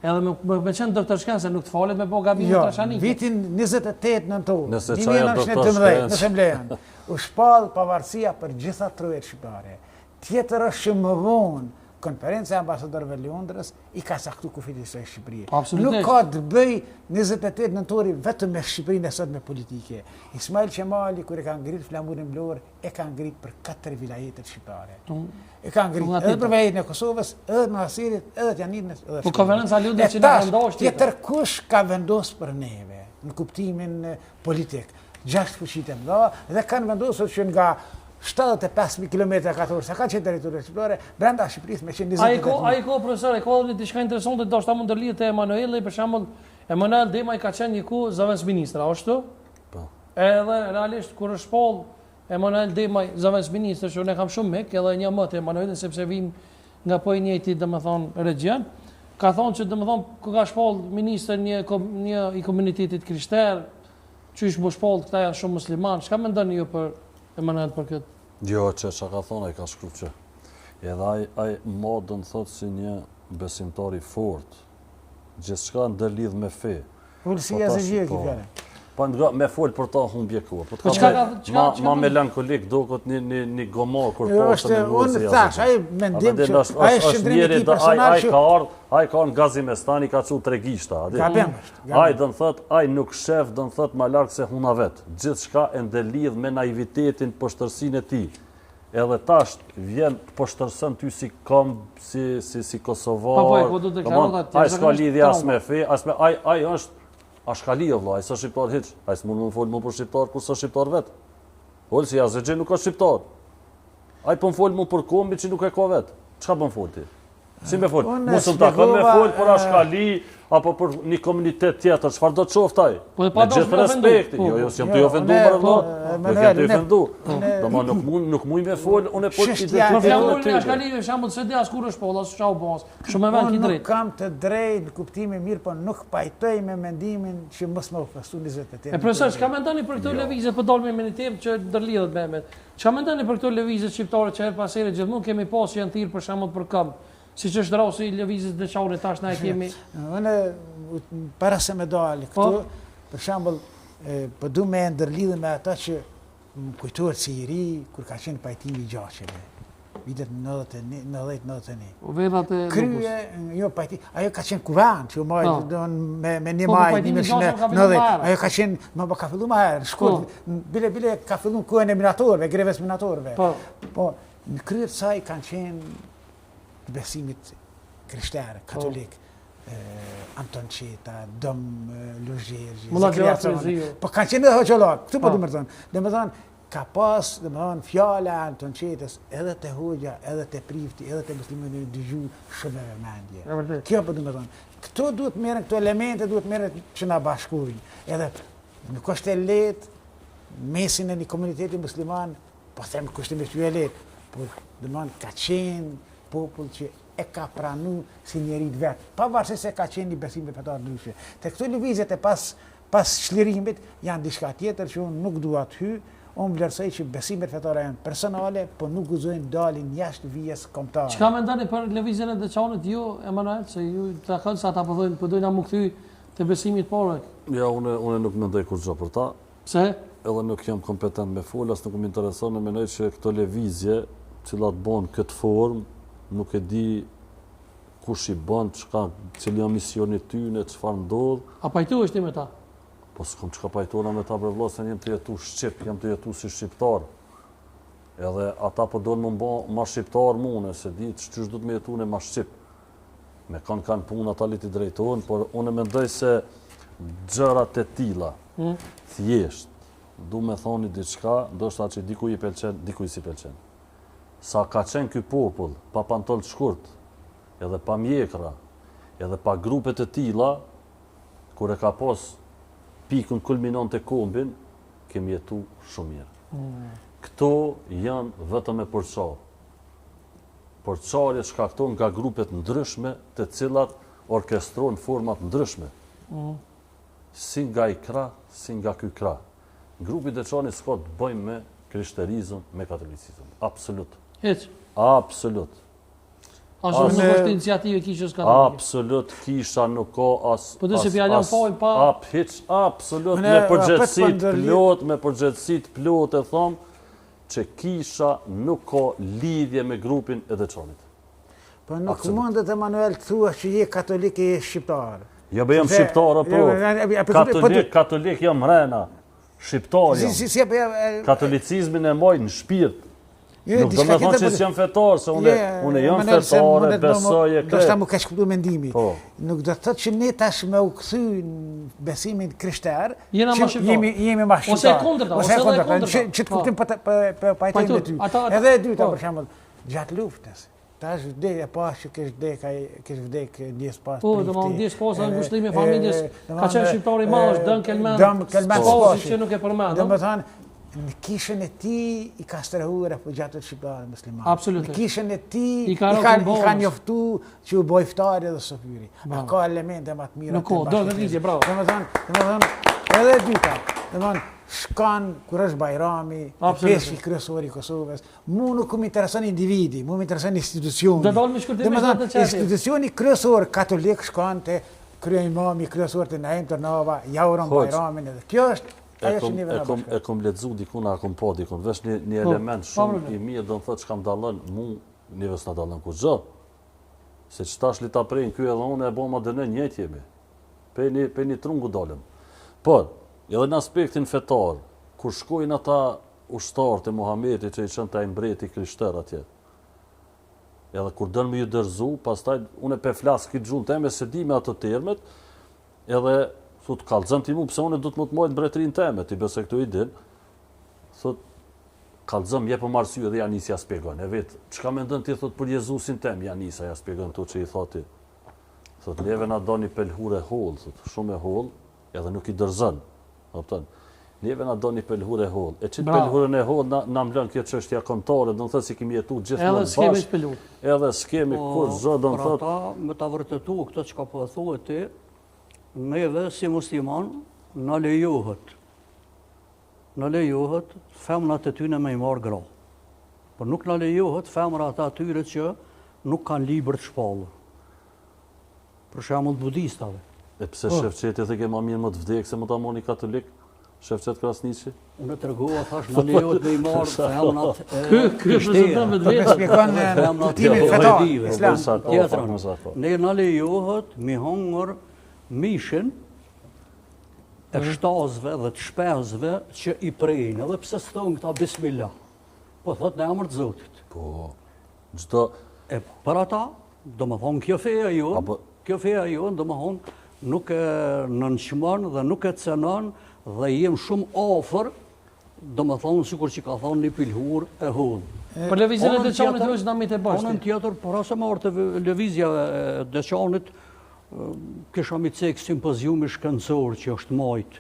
edhe me qenë doktor shkencë nuk të falet me po gabim trashanike. Vitin 28 nëntor. Nëse çaja doktor shkencë. Nëse mblejan. U shpall pavarësia për gjitha trojet shqiptare. Tjetër është që më vonë konferenca e ambasadorëve Londrës i ka caktuar kufit e Shqipërisë. Nuk ka të bëj 28 nëntori vetëm me Shqipërinë e sot me politike. Ismail Qemali kur e ka ngrit flamurin blor, e ka ngrit për 4 vilajetet shqiptare. E ka ngrit edhe për vilajetin e Kosovës, edhe në Asirit, edhe të Janinës, edhe. Po konferenca Londrës që na vendos tjetër kush ka vendos për neve në kuptimin politik. 6 fuqitë mëdha dhe kanë vendosur që nga 75.000 km katorë, sa ka qenë territorit shqiptare, brenda Shqipërisë me 120. Ai ko profesor, ka diçka interesante, ndoshta mund të lidhet te Emanueli, për shembull, Emanuel Dema i ka qenë një ku zëvendës ministra, ashtu? Po. Edhe realisht kur është shpoll Emanuel Dema zëvendës ministër, që unë kam shumë mik, edhe një më te Emanuelin sepse vim nga po i njëjti, domethënë, regjion, ka thonë që domethënë ku ka shpoll ministër një i komunitetit krishter, çish më shpoll këta janë shumë musliman. Çka mendoni ju për Emanuel për këtë? Jo, që ka thonë, ai ka shkruar që edhe ai modën thotë si një besimtar i fortë. Gjithçka ndërlidh me fe. Olsia Zezhiu ki fjalë. Po me fol për ta humbje kohë. Po ma melankolik duket një gomor kur poshtë në vozë. Unë thash, ai mendim që ai shndrim i personal që ai ka në Gazimestan i ka çu tregishta, a di. Ai do të thot, ai nuk shef, do të thot më larg se huna vet. Gjithçka e ndërlidh me naivitetin, poshtërsinë e tij. Edhe tash vjen poshtërson ty si kom, si kosovar. Po do të deklaroj atë. Ai s'ka lidhje as me fe, as me ai është Ashkali o vlla, ai s'është shqiptar hiç. Ai s'mund të fol më për shqiptar kur s'është shqiptar vet. Olsi Zezhiu nuk është shqiptar. Ai po fol më për kombin që nuk e ka vet. Çka po fol ti? Si më fol? Mos u takon me fol për Ashkali apo për një komunitet tjetër, çfarë do të qoftë ai? Me gjithë respektin. Jo, s'jam të ofenduar valla. Nuk jam të ofenduar. Domethënë nuk mund me fol, unë po ti do të fol Ashkali në shembull se di as kur është polla, çau bos. Shumë vend i drejt. Nuk kam të drejtë në kuptimin mirë, po nuk pajtoj me mendimin që mos më ofendu 28. E profesor, çka mendoni për këto lëvizje po dalme me një temë që ndërlidhet me emrin? Çka mendoni për këto lëvizje shqiptare që her pas here gjithmonë kemi pasur janë thirr për shembull për këmbë? Si që është rrasi i lëvizjes dëqare tash na e kemi. Unë para se me dalë këtu, për shembull, po du me ndërlidhe me ata që më kujtohet si i ri, kur ka qenë pajtimi i gjaqeve. Vitet 90-91. Vendat e Krye, jo pajti, ajo ka qenë kuvan, që u majtë me një maj, pajtimi i gjaqeve ka fillu më herë. ajo ka qenë, ka fillu më herë, shkurt, bile ka fillu në kuën e minatorëve, greves minatorëve. Po, në kryet saj kanë qenë besimit krishterë, katolik, Anton Qeta, Dom Lugjergji, po kanë qenë edhe hoqëllak, këtu po du më thonë. Dhe më thonë, ka pas, dhe më thonë, fjala Anton Qetës, edhe të hoxha, edhe të prifti, edhe të muslimin e dëgju shumë e mendje. Kjo po du më thonë. Këto duhet merren, këto elemente duhet merren që na bashkojnë. Edhe nuk është e lehtë mesin e një komuniteti musliman, po them kushtimisht ju e lehtë, por dhe më thonë, ka qenë popull që e ka pranu si njerit vetë, pavarësisht se ka qenë një besim fetar ndryshe. Te këto lëvizjet e pas çlirimit janë diçka tjetër që unë nuk dua të hy, unë vlerësoj që besimet fetare janë personale, po nuk gëzojnë dalin jashtë vijes kombëtare. Çka mendoni për lëvizjen e Deçanit ju, Emanuel, se ju ta kanë sa ata po dojnë mu kthy te besimi i parë? Ja, unë nuk mendoj kurrë për ta. Pse? Edhe nuk jam kompetent me fol, as nuk më intereson, më mendoj që këto lëvizje, cilat bën këtë formë, nuk e di kush i bën, cili janë misioni tyne, çfarë ndodh. A pajtohesh ti me ta? Po s'kam çka pajtona me ta për vllazën, jam të jetu shqip, jam të jetu si shqiptar. Edhe ata po doin më bë ma shqiptar mune, se di ç'është do të më jetune ma shqip. Me kanë punë ata li të drejtohen, por unë mendoj se gjërat e tilla, thjesht, du me thoni diçka, ndoshta që dikuj i pëlqen, dikuj si pëlqen. Sa ka qenë ky popull, pa pantol të shkurt, edhe pa mjekra, edhe pa grupet e tilla, kur e ka pas pikën kulminon të kombin, kemi jetu shumë mirë. Këto janë vetëm e përçarë. Përçarje shkakton nga grupet ndryshme, të cilat orkestrojnë format ndryshme. Si nga i krah, si nga ky krah. Grupi Deçanit s'ka të bëjmë me krishterizëm, me katolicizëm. Absolut. Hiç. Absolut. Ashtu nuk është iniciativë kishës katolike. Absolut, kisha nuk ka as... Po dhe se fjallan pojnë pa... Hiç, absolut, me përgjithësit plot e thomë, që kisha nuk ka lidhje me grupin e Deçanit. Po nuk mundet, Emanuel, të thua që je katolik e je shqiptar. Jo, be jam shqiptar, po. Katolik jam mrena. Shqiptar jam. Katolicizmin e moj në shpirt. Nuk do me thonë që s'jam fetar, se unë jam fetare, besoj e Do shta mu ka shkuptu mendimi. Nuk do të thotë që ne tash me u kthy në besimin krishter, jemi ma shqiptar. Ose e kundërta, që të kuptim për pajtojnë e ty. Edhe e dyta, për shembull, gjatë luftës. Tash vdek e pas që kesh vdek ndjes pas. Po, do më ndjes pas në ngushtrim e familjes, ka qenë shqiptar i madh, Dëm Kelman, që nuk e përmend. Domethënë, në kishën e ti i ka strehuar refugjatët shqiptarë muslimanë. Absolutisht. Në kishën e ti i ka njoftu që u boj ftari dhe sofyri. Ka elemente më të mira. Nuk ka, do të vizje, bravo. Domethënë, edhe dyta, domethënë, shkan kur është Bajrami, peshki kryesor i Kosovës, mu nuk më intereson individi, mu më intereson institucioni. Do dalë me shkurtim me të çështje. Institucioni kryesor katolik shkon te kryeimami kryesor të Naim Tërnava, ja uron Bajramin edhe. Kjo është E kom lexu dikun, a kom pa dikun, vesh një element shumë i mirë, do në thotë që kam dalën, mu njëve s'na dalën kur gjë. Se që tash li ta prejnë kjo edhe unë e boma dëne njëjtë jemi. Pe një trungu dalëm. Por, edhe në aspektin fetar, kur shkojnë ata ushtarë të Muhamedit që i qënë të imbreti krishter atje, edhe kur dënë me ju dërzu, pastaj unë e pe flasë këtë gjunë teme se di me ato termet, edhe thot, kallëzëm ti mu, pëse unë du të më të mojtë mbretërin teme, ti bese këto i din, thot, kallëzëm je për marësy edhe Janisi ja spjegon, e vetë, qka me ndën ti thot për Jezusin tem, Janisa ja spjegon to që i thoti, thot, neve na do një pelhure hol, thot, shumë e hol, edhe nuk i dërzën, neve na do një pelhure hol, e qitë pelhurën e hol, na mblën kjo çështja kontore, do në thot si kemi jetu gjithmonë bashkë, edhe s'kemi kur zë, do në thot. Me ta vërtetu këtë që ka po thua ti, neve si musliman në lejohet femrat e tyne me i marë gra. Por nuk në lejohet femrat atyre që nuk kanë libër të shpallur. Për shembull budistave. E pse Shefqeti dhe ke ma mirë më të vdekë se më ta moni katolik? Shefqet Krasniqi? Unë të rëgoha, thash, më lejohet me i marë femnat Reprezentant me vetë. Shpjekon timin fetar, islam. Tjetërën, ne në lejohet me hongër mishin e shtazve dhe të shpezve që i prejnë, edhe pse së thonë këta bismillah, po thot në emër të Zotit. Po, gjdo... E për ata, do më thonë, kjo feja jonë, do më thonë, nuk e nënqmën dhe nuk e cenon dhe jem shumë ofër, do më thonë, sikur që ka thonë një pilhur e hodhë. Për lëvizjen e Deçanit është namit e bashkë. Onën tjetër, për asë marë të lëvizja e Deçanit, kisha mi cekë simpoziumi shkencor që është majtë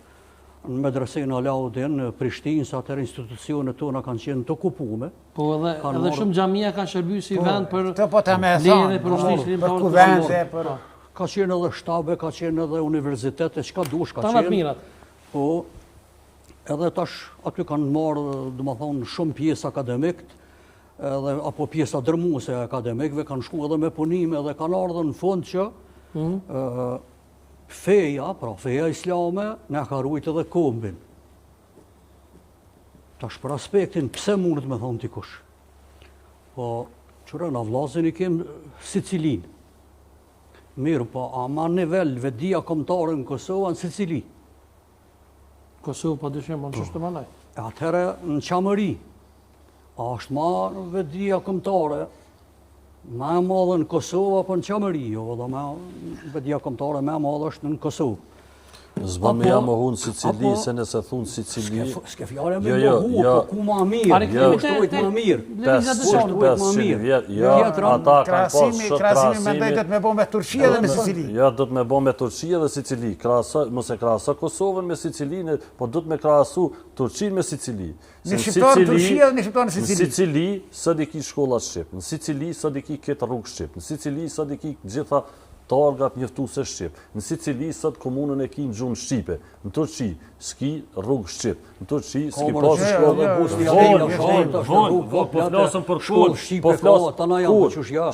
në medresin Alaudin, në Prishtinë, sa atër institucionet tona kanë qenë të okupume. Po edhe shumë xhamia kanë shërby si vend për Të po të me lirën e thonë, për kuvende, për... Ka qenë edhe shtabe, ka qenë edhe universitete, çka dush ka tanat qenë. mirat. Po, edhe tash aty kanë marrë, do më thonë, shumë pjesë akademikt, edhe apo pjesa dërmuese e akademikëve kanë shku edhe me punime dhe kanë ardhur në fund që feja, pra feja islame, ne ka ruajt edhe kombin. Tash për aspektin pse mundet me thonë dikush. Po, qëra na vllazën i kem Sicilinë. Mirë, po, a ma nivel vedia kombëtare në Kosovë në Sicili. Kosovë pa dyshim, po ç'është më lart. Atëherë në Qamëri, a është ma vedia kombëtare, ma e madhe në Kosovë apo në Qamëri, jo, dhe ma vedia kombëtare ma e madhe është në Kosovë. Zba me jam hunë Sicili, se nëse thunë Sicili... S'ke fjale me më hu, po ku ma mirë, kushtojt ma mirë. 500 vjetë, ata kanë pas shumë krasimi mendoj do të me bo me Turqia dhe me Sicili. Ja, do të me bo me Turqia dhe Sicili. Mos e krahasa Kosovën me Sicilinë, po do të me krahasu Turqinë me Sicili. Në shqiptarë Turqia dhe në shqiptarë në Sicili. Në Sicili, së di ki shkollat Shqip. Në Sicili, së di ki këtë rrugë Shqip. Në Sicili, së di ki gjitha targat njëftuse Shqip. Në Sicili, sot komunën e ki në gjunë Shqipe. Në Turqi, s'ki rrugë Shqip. Në Turqi, s'ki pasë shkollë. Po flasëm për shkollë Shqipe,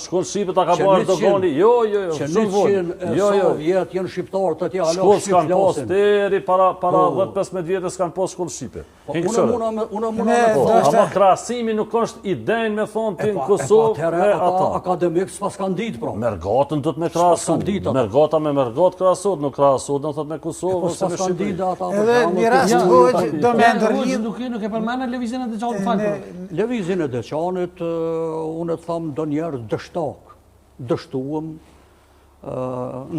shkollë Shqipe ta ka bërë dogoni. Jo, që 100 vjetë jenë shqiptarë të tja shkollë s'kanë pas deri para 10-15 vjetës s'kanë pas shkollë Shqipe. Ama krahasimi nuk është idejnë me thonë ti në Kosovë me ata. Akademikë s'pas kanë ditë, pra. Mergatën do të me krahasu. Mergata me mergat krahasot, nuk krahasot në thot me Kosovë. Edhe një rast hoqë do me ndërlidh. Nuk e përmena lëvizjen e Deçanit falë. Lëvizjen e Deçanit, unë të thamë do njerë dështak. Dështuëm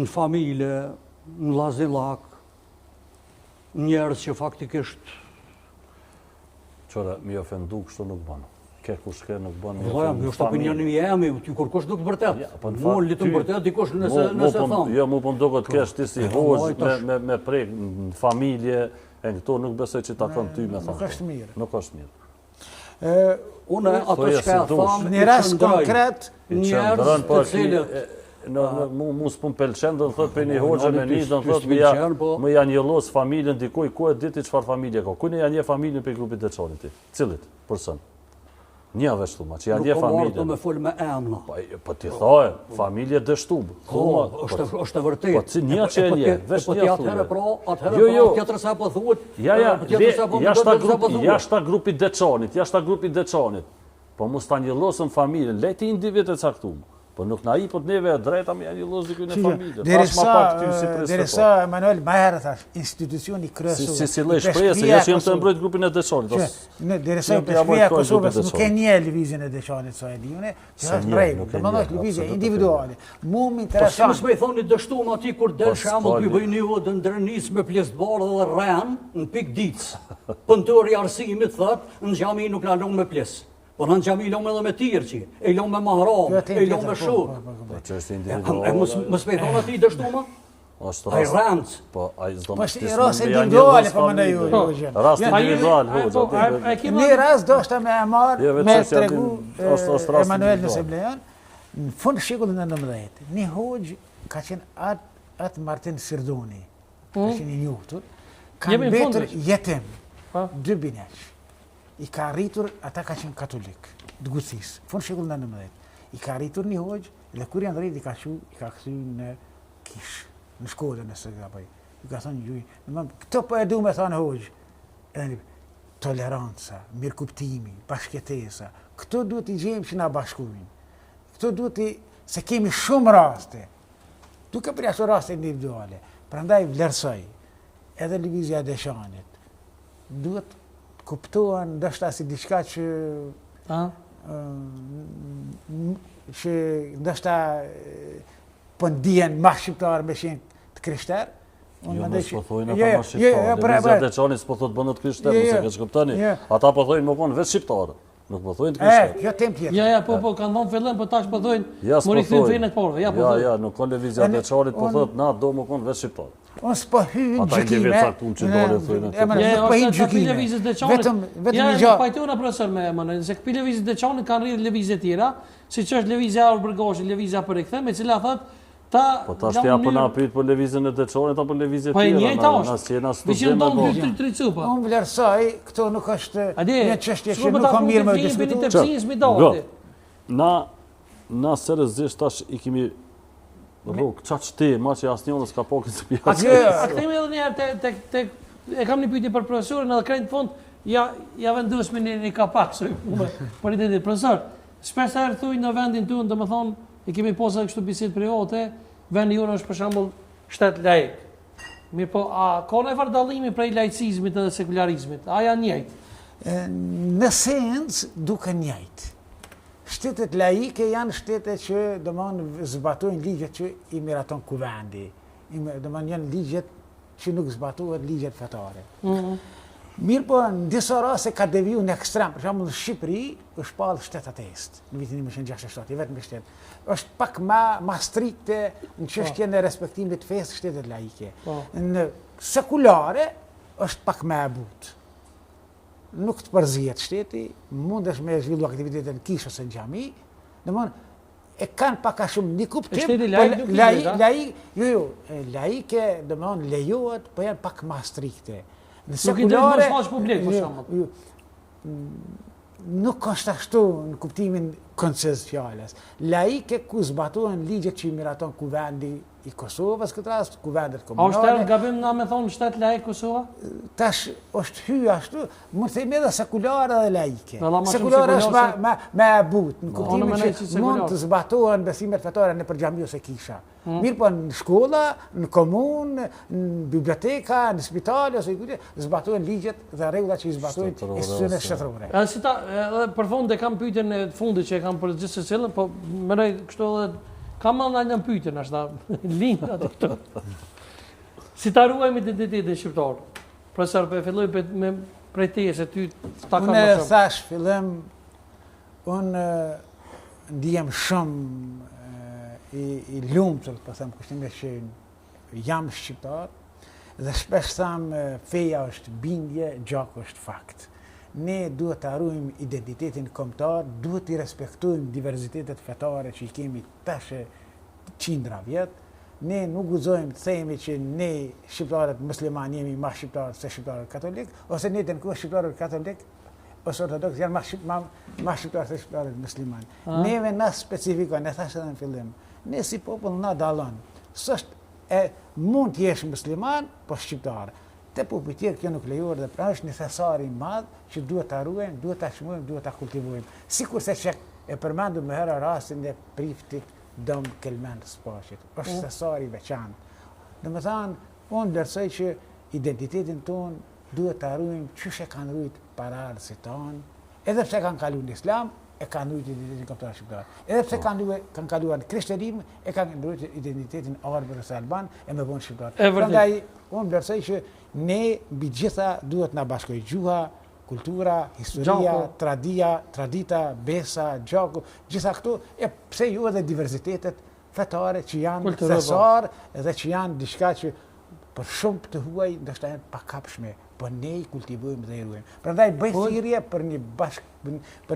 në familje, në Lazillak, njerës që faktikisht... Qëra, mi ofendu kështu nuk banë. Ke kushke nuk banë. Jo është opinionin jemi, kur kush nuk vërtet. Mu në litë vërtet, dikush nëse thamë. Jo, mu pun duket kesh ti si hoqë me prek në familje, e në këto nuk besoj që ta thëmë ty me thamë. Nuk është mirë. Nuk është mirë. Une ato që ka thamë, një rast konkret, njerës të cilët... Mu s'pun pelqen, do në thot për një hoqë me një, do në thot më janë njëllos familjen dikuj, ku e diti qëfar familje ka? Kune janë një familjen për grupit Deçanit ti? Cilit, përsen? Një veshtuma, që janë një familje. Nuk o marë të me full me emna. Po ti thojë, familje dështubë. është e vërtet. Po që një që e një, vesh një atëherë pra, tjetër se po thuhet. Jashta grupit Deçanit. Po mos ta njëllosën familjen, leti individ e caktumë. Po nuk na i po të neve e drejta me janë njëllosë dikujnë e familje. Derisa, Emanuel, ma herë thash, institucioni kryesor. Si lej shpresë, jeshtë jam të mbrojt grupin e Deçanit. Derisa i peshkria Kosovës nuk e një lëvizjen e Deçanit, sa e dijune, që është rregull, do më dojtë lëvizje individuale. Mu më interesant. Po si më i thoni dështu më ati kur del shembull të bëj një vodë ndërnis me pjesë bardhë dhe rren në pik ditës. Pëntori arsimit thot, në xhami nuk na lëm me pjesë. Po në gjami i lom edhe me tirë që, e lom me mahram, e lom me shurë. Po që është individuale. Mësë me thonë ati dështu ma? A i rëndës. Po a i zdo me shtisë. Po rast individuale, po më në ju. Rast individuale, hoqë. Një rast do është me e marë, me tregu Emanuel nëse blejon, në fund shekullin e 19, një hoqë ka qenë atë Martin Sirdoni, ka qenë i njohtur, ka betur jetim, 2 bineq. I ka rritur, ata ka qenë katolik, dëgucis, fund shekullin e 19. I ka rritur një hoqë, dhe kur janë rrit, i ka këthy në kish, në shkollën e së ka bëj. I ka thonë gjuj, këto po e du me thonë hoqë, toleranca, mirëkuptimi, bashkëtesa. Këto duhet i gjejmë që na bashkujnë. Këto duhet se kemi shumë raste. Duke për ashtu raste individuale. Prandaj vlerësoj edhe lëvizja e Deçanit. Duhet kuptohen ndoshta si diçka që ndoshta po ndihen ma shqiptar me qenë të krishter. Jo, mos po thojnë ata ma shqiptar. Lëvizja e Deçanit s'po thot bënë të krishter, nëse ke kuptoni. Ata po thojnë më konë vetë shqiptar. Nuk po thojnë të krishter. Kjo temë tjetër. Ja, po, kanë thonë fillim, po tash po thojnë mori thyn fenë të porve. Ja, po thojnë. Ja, nuk ka lëvizja e Deçanit, po thot na do më konë vetë shqiptar. Unë s'po hyjnë Ata i gjykime. caktuar që dole thojnë. S'po hyjnë gjykime. Vetëm Ja, një gjë. pajtona profesor me emën, se këpi lëvizje të Deçanit kanë rridhë lëvizje tjera, siç është lëvizja e Arbërgoshi, lëvizja për rikthim, e cila thot ta Po tash ja po na pyet për lëvizjen e Deçanit apo lëvizje Po e tjera. njëjta Na është. s'jena Viqen studim tonë apo. 2-3 cupa. Unë vlerësoj, këto nuk është një çështje që shumë nuk ka mirë me të diskutuar. tepsinës mi dati. Na seriozisht tash i kemi rrugë çati, ma që asnjëri s'ka po këtë A pjesë. kthehemi edhe një herë tek e kam një pyetje për profesorin edhe krejt fund ja vendosmi një kapak për ide profesor. Shpesh herë thuj në vendin tunë, domethënë i kemi posë kështu bisedë private, vendi jonë është për shembull shtet laik. Mirë po, a ka ndonjë dallimi prej laicizmit dhe sekularizmit? A janë njëjtë? Në sens duke njëjtë. Shtetet laike janë shtete që domthonë zbatojnë ligjet që i miraton kuvendi. Domthonë janë ligjet që nuk zbatohet ligjet fetare. Mirë po, në disa raste ka deviju në ekstrem. Për shembull, në Shqipëri është pallë shtet ateist në vitin 1967, i vetëm shtet. Është pak ma strikte në çështjen e respektimit të fesë shtetet laike. Në sekulare është pak më e butë. Nuk të përzihet shteti, mundesh me zhvillu aktivitetin kish ose në xhami, domthonë e kanë pak a shumë një kuptim. Shteti Laike, domthonë lejohet, po janë pak më strikte. Në Nuk i drejt sekulare më shfaq publik, për shembull. nuk është ashtu në kuptimin koncez fjalës. Laike ku zbatohen ligjet që i miraton kuvendi i Kosovës këtë rast, kuvendet A komunale. është erë gabim na me thonë shtet laik Kosova? Tash është hyj ashtu, mund të themi edhe sekulare dhe laike. Valla, ma shumë Sekulare është sekulare me e butë, në kuptimin mendoj që si sekulare. mund të zbatohen besimet fetare në për xhami ose kisha. Mirë po në shkolla, në komunë, në biblioteka, në spitale ose kujtë, zbatohen ligjet dhe rregullat që i zbatojnë institucionet shtetërore. Edhe si ta, edhe për fund e kam pyetjen e fundit që e kam për gjithë secilën, po mendoj kështu edhe kam marrë një pyetje ashta lind atë këtu. Si ta ruajmë identitetin shqiptar? Profesor, po filloj me prej teje se ty ta kam. Unë thash fillim, unë ndihem shumë i lumtur, po them kushtimisht që jam shqiptar dhe shpesh tham feja është bindje, gjaku është fakt. Ne duhet të arrujmë identitetin kombëtar, duhet të respektojmë diversitetet fetare që i kemi tash qindra vjet. Ne nuk guxojmë të themi që ne shqiptarët musliman jemi ma shqiptarët se shqiptarët katolik, ose ne të nkush shqiptarët katolik ose ortodoks janë ma shqiptarët se shqiptarët musliman. Neve na specifikon, ne thashë edhe në fillim, ne si popull na dallon. S'është mund të jesh musliman, po shqiptar. Te popullit tjerë kjo nuk lejohet dhe pra është një thesar i madh që duhet ta ruajmë, duhet ta shmojmë, duhet ta kultivojmë. Sikurse që e përmendëm më herë rastin e Priftit Dom Kelmen Spashit. Është thesar i veçantë. Domethënë, unë vlerësoj që identitetin ton duhet ta ruajmë çish e kanë ruajt paraardhësit tanë, edhe pse kanë kaluar në Islam, e kanë ruajtur identitetin kombëtar shqiptar. Edhe pse kanë kaluar në krishterim, e kanë ruajtur identitetin arabë ose alban e më vonë shqiptar. Prandaj unë vlerësoj që ne mbi gjitha duhet na bashkojë gjuha, kultura, historia, tradita, besa, gjaku, gjitha këto, e pse jo edhe diversitetet fetare që janë thesar dhe që janë diçka që për shumë të huaj ndoshta janë pakapshme, po ne i kultivojmë dhe i ruajmë. Prandaj bëj thirrje për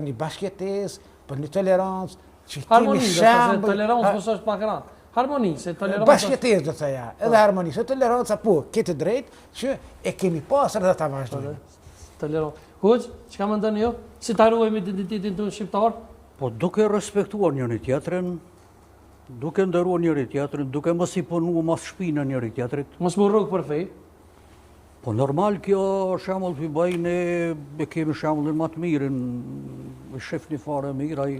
një bashkëtesë, për një tolerancë, që kemi shembull. Tolerancë mos është pak rand. Harmoni, se toleranca. Bashkëtesë do të thoya, edhe harmoni, se toleranca po, ke të drejtë që e kemi pasur dhe ta vazhdojmë. Tolerancë. Hoxh, çka mendoni ju? Si ta ruajmë identitetin tonë shqiptar? Po duke respektuar njëri tjetrin, duke nderuar njëri tjetrin, duke mos i punuar mas shpinën njëri tjetrit. Mos më rrug për fej. Po normal kjo shembull të bëj ne kemi shembullin më të mirën, me shef një fare mirë ai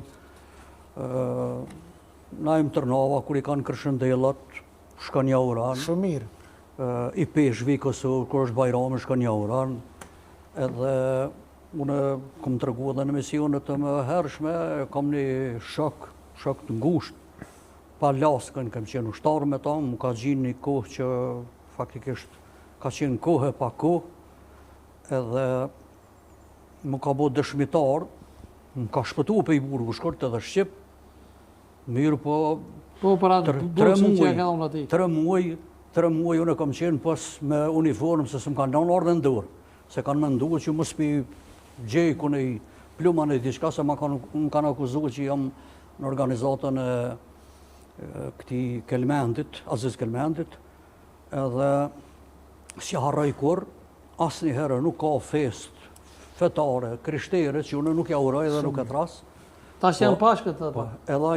na im Tërnava kur I kanë Kërshëndellat, shkon një uran. Shumë mirë. I peshvi Kosovë, kur është Bajrami, shkon një uran. Edhe unë kom treguar edhe në emisionet të më hershme, kam një shok të ngushtë. Pa laskën kam qenë ushtar me ta, më ka gjinë një kohë që faktikisht ka qenë kohë e pa kohë, edhe më ka bërë dëshmitar, më ka shpëtu për I burgu shkurt edhe Shqip, mirë po, 3 muaj unë kam qenë pas me uniformë, se s'm kanë dhënë ardhen dorë, se kanë menduar që mos pi gjej ku në pluman e diçka, se më kanë akuzuar që jam në organizatën e këtij Kelmendit, Aziz Kelmendit, edhe si harroj kur, asnjëherë nuk ka fest fetare, krishtere, që unë nuk ja uroj dhe nuk e tras. Tash janë pashkët ato. Edhe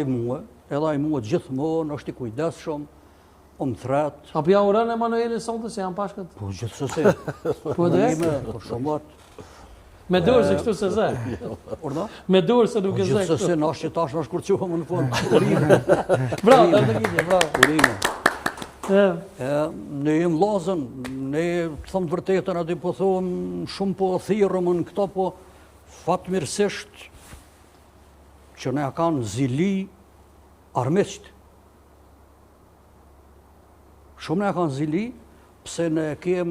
ai mua gjithmonë është I kujdesshëm, thret. Apo ja uron Emanueli sonte se janë pashkët? Po gjithsesi. Po dhe? Po shumat. Me dorë se kështu se zë. Orda? Me dorë se nuk e zë. Gjithsesi na që tash na shkurçohem në fund. Urime. Bravo, Ardëgjitje, bravo. Urime. Ne jem vllazën, ne them të vërtetën aty po them shumë po thirrëm në këto, po fatmirësisht që ne kanë zili armiqt. Shumë ne kanë zili, pse ne kem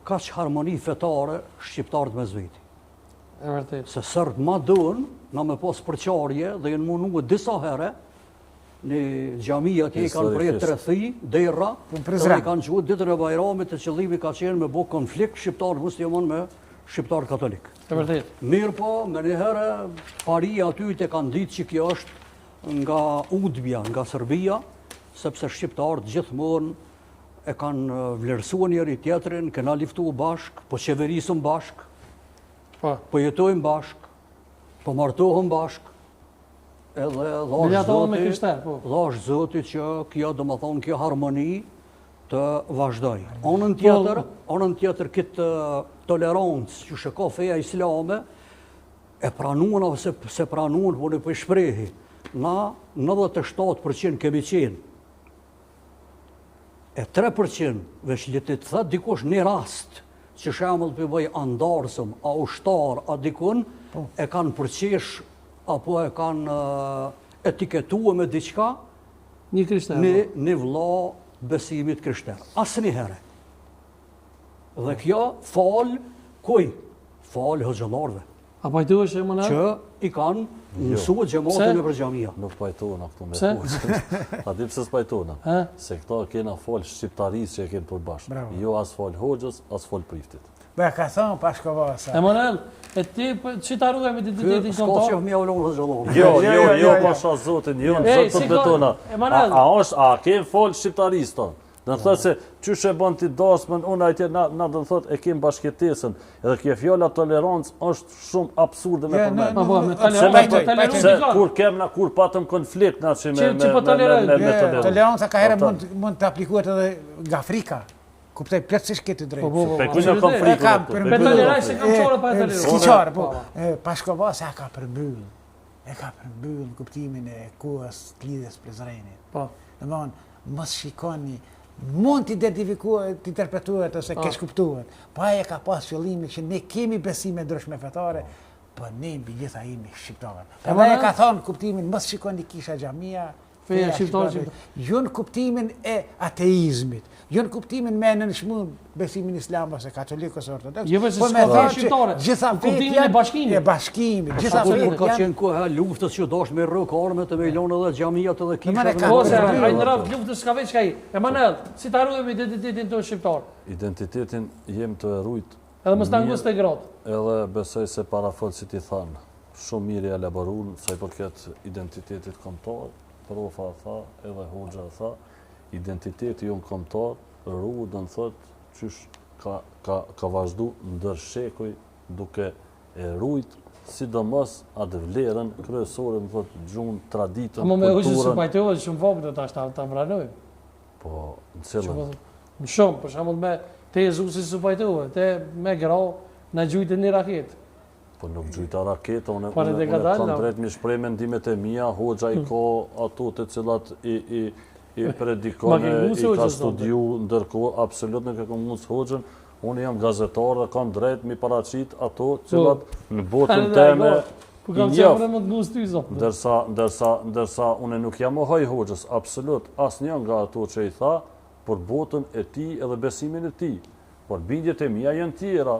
kaq harmoni fetare shqiptarët me zveti. E vërtet. Se sërt ma duhen, na me pas përqarje dhe jenë mundu disa herë, në xhamia që I kanë përjet tërëthi, dera, dhe I kanë quajtur ditën e Bajramit, e qëllimi ka qenë me bo konflikt shqiptar musliman me shqiptar katolik. E vërtet. Mirë po, me një herë paria aty të kanë ditë që kjo është nga Udbja, nga Serbia, sepse shqiptarët gjithmonë e kanë vlerësuar njëri tjetrin, kena liftu bashk, po qeverisëm bashk, po jetojmë bashk, po martohëm bashk, edhe dhash Zoti që kjo do më thonë kjo harmoni të vazhdoj. Anën tjetër këtë tolerancë që shko feja islame, e pranuan ose se pranuan, po në për shprehi. Na 97% kemi qenë. E 3% veç letit thët dikush një rast që shemëll për bëj andarsëm, a ushtar, a dikun, e kanë përqesh, apo e kanë etiketua me diqka, një krishter. Një vlla besimit krishter. Asë një herë. Dhe kjo falë kuj? Falë hëgjëllarve. A pajtuesh e mëna? Që I kanë mësua gjematin e për gjamia. Nuk pajtona këtu me hoqë. A di pse s'pajtona? Se këta kena falë shqiptarisë që e kena përbashkë. Jo as falë hoqës, as falë priftit. Bëja ka thonë Pashkovasa. Emanuel, e ti që ta ruaj me identitetin kontor? S'ka që mja ulonë hëgjëllarve. Jo, pasha zotin, jo në zotë të betona. A kemë falë shqiptarisë tonë? Dhe në thotë se qysh e bën ti dasmën, unë ajtje na do të thotë e kemë bashkëtesën, edhe kjo fjala tolerancë është shumë absurde me përmend. Kur patëm konflikt na që me tolerancë. Toleranca ka herë mund të aplikohet edhe nga Afrika. Kuptoj plotësisht këtë drejtë. Pe ku në konflikt? Me tolerancë se kam çore pa tolerancë. Skiçare, po. Pashkovasa ka përmbyll. E ka përmbyll kuptimin e kohës të lidhjes Prizrenit. Po. Domthonë mos shikoni mund të interpretuhet ose keq kuptuhet. Po ai ka pas qëllimin që ne kemi besime ndryshme fetare, po ne mbi gjitha jemi shqiptarë. Prandaj ka thonë kuptimin mos shikoni kisha xhamia, feja shqiptare, jo në kuptimin e ateizmit, jo në kuptimin me nënshmu besimin islam ose katolik ose ortodoks. Jo vetëm feja shqiptare, gjitha kuptimin e bashkimit. E bashkimit, gjitha kur ka qenë koha luftës që dosh me rrok armët e me lënë edhe xhamiat edhe kishat. Ose ai në radhë luftës ka veç ai. Emanuel, si ta ruajmë identitetin tonë shqiptar? Identitetin jem të rujt. Edhe mos ta ngos te grot. Edhe besoj se parafol si ti thanë, shumë mirë e elaboruar sa I përket identitetit kombëtar, profa tha, edhe hoxha tha, identiteti jonë kombëtar, rru do të thotë qysh ka vazhdu ndër shekuj duke e rujt, sidomos atë vlerën kryesore, më thotë gjuhën, traditën, kulturën. Me hoxhën se pajtohet shumë vogël tash ta pranojmë. Po, në cilën? Shumë, për shembull Te Jezusi së pajtove, te me gra në gjujtë një raketë. Po nuk gjujta raketë, unë Pare dhe ka dalë, kam no. drejt mi shprej mendimet e mia, hoxha i ka ato të cilat i predikone, i ka studiu, ndërkohë, absolut nuk e kam mundës hoxhën, unë jam gazetar dhe kam drejt mi paraqit ato cilat në botën teme i njëftë. Ndërsa unë nuk jam ohaj hoxhës, absolut, asë një nga ato që i tha, për botën e ti edhe besimin e ti. Por bindjet e mia janë tjera.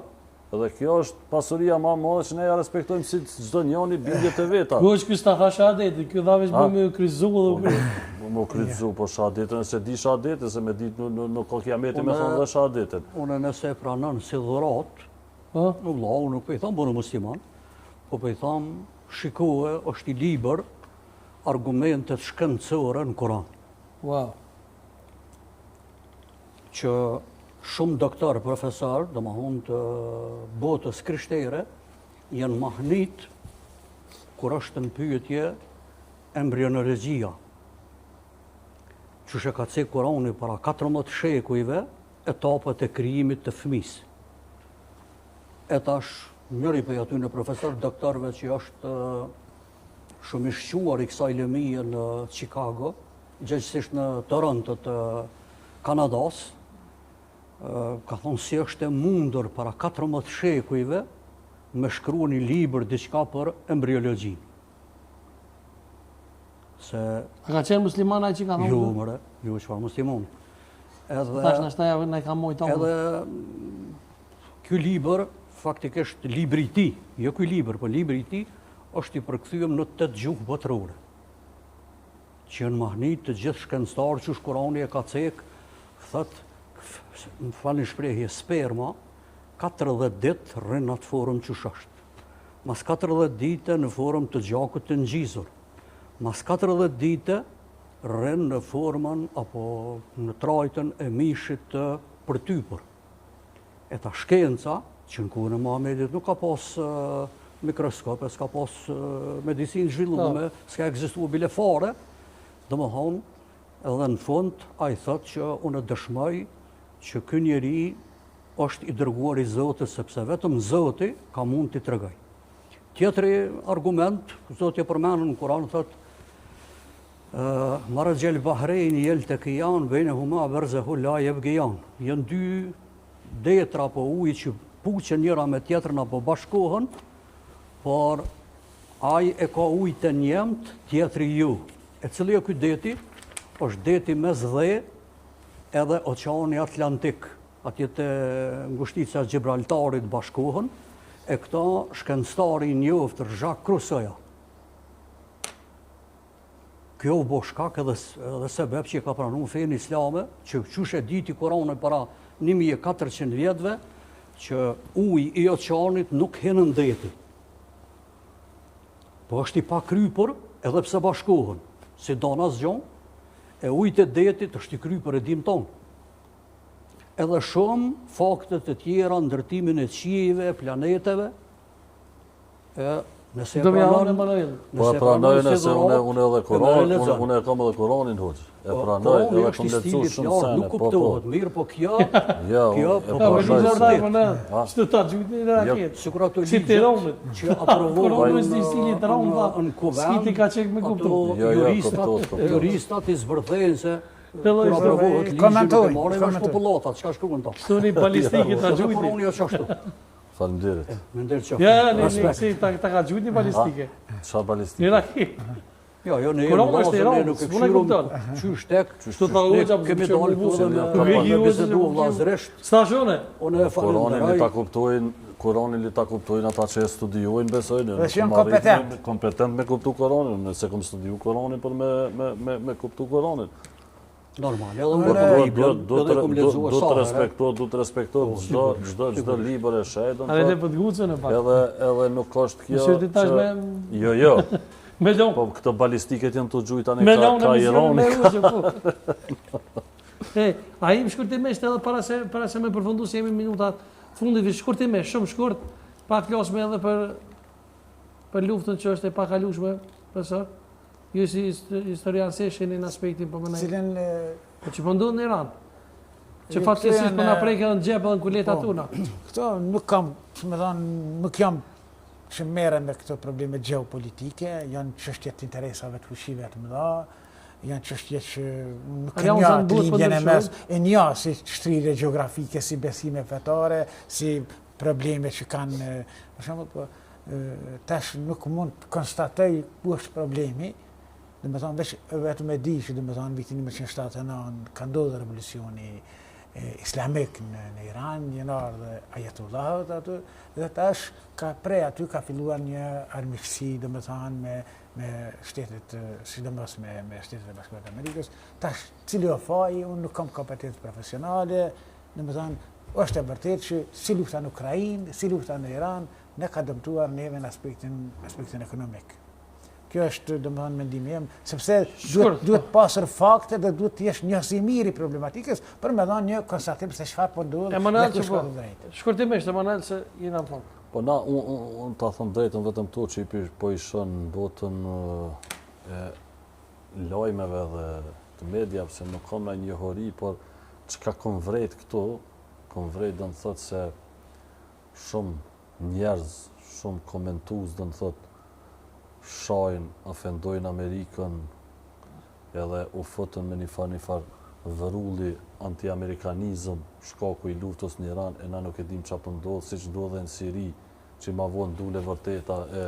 Edhe kjo është pasuria ma madhe që ne ja respektojmë si çdo njëri bindjet e veta. Kjo është ky sta ha shahadetin, ky dha veç me kryzu dhe Më kryzu, po shahadetin, se di shahadetin, se me ditë nuk ka kiameti me thonë dhe shahadetin. Unë nëse pranon si dhurat, unë nuk po i tham bënë musliman, po i tham shikohe është i libër argumentet shkëndësore në Kur'an. Wow. Që shumë doktor, profesor, dhe më hunë të botës krishtere, janë mahnit kur është në pyetje embrionologjia. Që ka cekë Kurani para 14 shekujve etapët e krijimit të fëmisë. E tash, njëri për aty në profesor doktorve që është shumë i shquar i kësaj lëmije në Chicago, gjithësisht në Toronto të Kanadas, ka thonë si është e mundur para 14 shekujve me shkruan një libër diçka për embriologji. Se A ka qenë musliman ai që ka thonë? ju mëre, ju çfarë musliman. Tash na shtaja na ka mojtë. Edhe ky libër faktikisht libri i tij, jo ky libër, po libri i tij është i përkthyer në 8 gjuhë botërore. Që janë mahnit të gjithë shkencëtarë që Kurani e ka cek, thotë më falni shprehje, sperma, 40 ditë rrin në atë forum që është. Mas 40 dite në forum të gjakut të ngjizur. Mas 40 dite rrin në formën apo në trajtën e mishit të përtypur. E ta shkenca, që në kohën e Muhamedit nuk ka pas mikroskop, s'ka pas medicinë zhvilluar, s'ka ekzistuar bile fare, domethënë, edhe në fund ai thotë që unë dëshmoj që ky njeri është i dërguar i Zotit, sepse vetëm Zoti ka mund t'i tregoj. Tjetri argument, Zoti e përmend në Kur'an, thotë Marajel Bahrein yaltaqiyan bainahuma barzahun la yabghiyan. Janë dy detra apo ujë që puqen njëra me tjetrën apo bashkohen, por ai e ka ujë të njëmt, tjetri ju. E cili është ky deti? Është deti mes dhe edhe Oqeani Atlantik, atje të ngushtica Gibraltarit bashkohen, e këta shkencëtari i njoftër Jacques Rousseau. Kjo u bo shkak edhe sebeb që i ka pranuar fenë islame, që qysh e diti Kurani para 1400 vjetëve, që uji i oqeanit nuk hen në deti. Po është i pakrypur edhe pse bashkohen, si dona zgjon, e ujtë e detit është i krypër e dim tonë. Edhe shumë faktet të tjera, ndërtimin e qiejve, planeteve, nëse e pranojnë. Po e pranoj nëse unë edhe Kur'anin, unë e kam edhe Kur'anin hoxh. E pranoj edhe kam lexuar shumë sene. Nuk kuptohet mirë, po kjo po Çto ta gjujtë në raketë. Sikur ato Si Tiranit. që aprovojnë në stili Tiranit, në Kuvend. skiti ka çek me kuptuar. Juristat i zbërthejnë se Kur aprovohet ligji, marrin popullatat, çka shkruan to. Stoni balistike ta gjujtë. Kur'ani është ashtu. Faleminderit. Mendel çfarë. Ja, si ta ka gjujtë balistike. Çfarë Në balistike? raketë. Jo, ne Kur'ani është Tiranë, nuk e s'puna këshirum kupton. qysh tek, Çto tha hoxha, kemi dalë këtu Vegi në bisedu vllazërisht. Stasione. Unë e falenderoj. Kur'anin li ta kuptojnë ata që e studiojnë, besojnë. Dhe që janë kompetent. Kompetent me kuptu Kur'anin, nëse kom studiu Kur'anin për me kuptu Kur'anin. Normal, edhe Do të respektohet çdo libër e shehën. A le të gucën e pak. Edhe nuk është kjo. Mësoj ti tash me Jo. me lon. Po këto balistiket janë të gjujta në Me lon ka Irani. Ai më shkurtimisht edhe para se me përfundu se jemi minutat fundit, shkurtimisht, shumë shkurt, pa flasme edhe për luftën që është e pakalueshme, profesor. Ju si historian se sheni në aspektin po më Cilën po që po ndodh në Iran. Që fatkeqësisht po na prek edhe në xhep edhe në kuleta tona. Këto nuk kam, me thonë, nuk jam që merren me këto probleme gjeopolitike, janë çështje të interesave të fuqive të mëdha, janë çështje që nuk e njoh të lidhjen e mes, e njoh si shtrirje gjeografike, si besime fetare, si probleme që kanë, për shembull, tash nuk mund të konstatoj ku është problemi, dhe me thonë vetëm e di që dhe me thonë vitin 1979 ka ndodhur revolucioni islamik në Iran, një ardhe Ajatullahut aty, dhe tash ka prej aty ka filluar një armiqësi, dhe me thonë me shtetet, sidomos me shtetet e bashkuara të Amerikës. Tash cili ofaj, unë nuk kam kompetencë profesionale, dhe me thonë, është e vërtetë që si lufta në Ukrainë, si lufta në Iran, ne ka dëmtuar neve në aspektin ekonomik. Kjo është, domethënë, mendimi im, sepse duhet pasur fakte dhe duhet të jesh njësi mirë i problematikës për me dhënë një konstatim se çfarë po ndodh. Emanuel, shkurtimisht, Emanuel, se jena në fund. Po na, unë ta thëmë drejtën vetëm to që po i shën botën e lojmeve dhe të media, pëse nuk kam në një hori, por çka kom vrejt këto, kom vrejt dhe në thotë se shumë njerëz, shumë komentues dhe në thotë shajnë, ofendojnë Amerikën edhe u fotën me një far vërulli anti-amerikanizëm, shkaku i luftës në Iran, e na nuk e dim çfarë po ndodh, siç ndodhe në Siri, që ma vonë dule vërteta e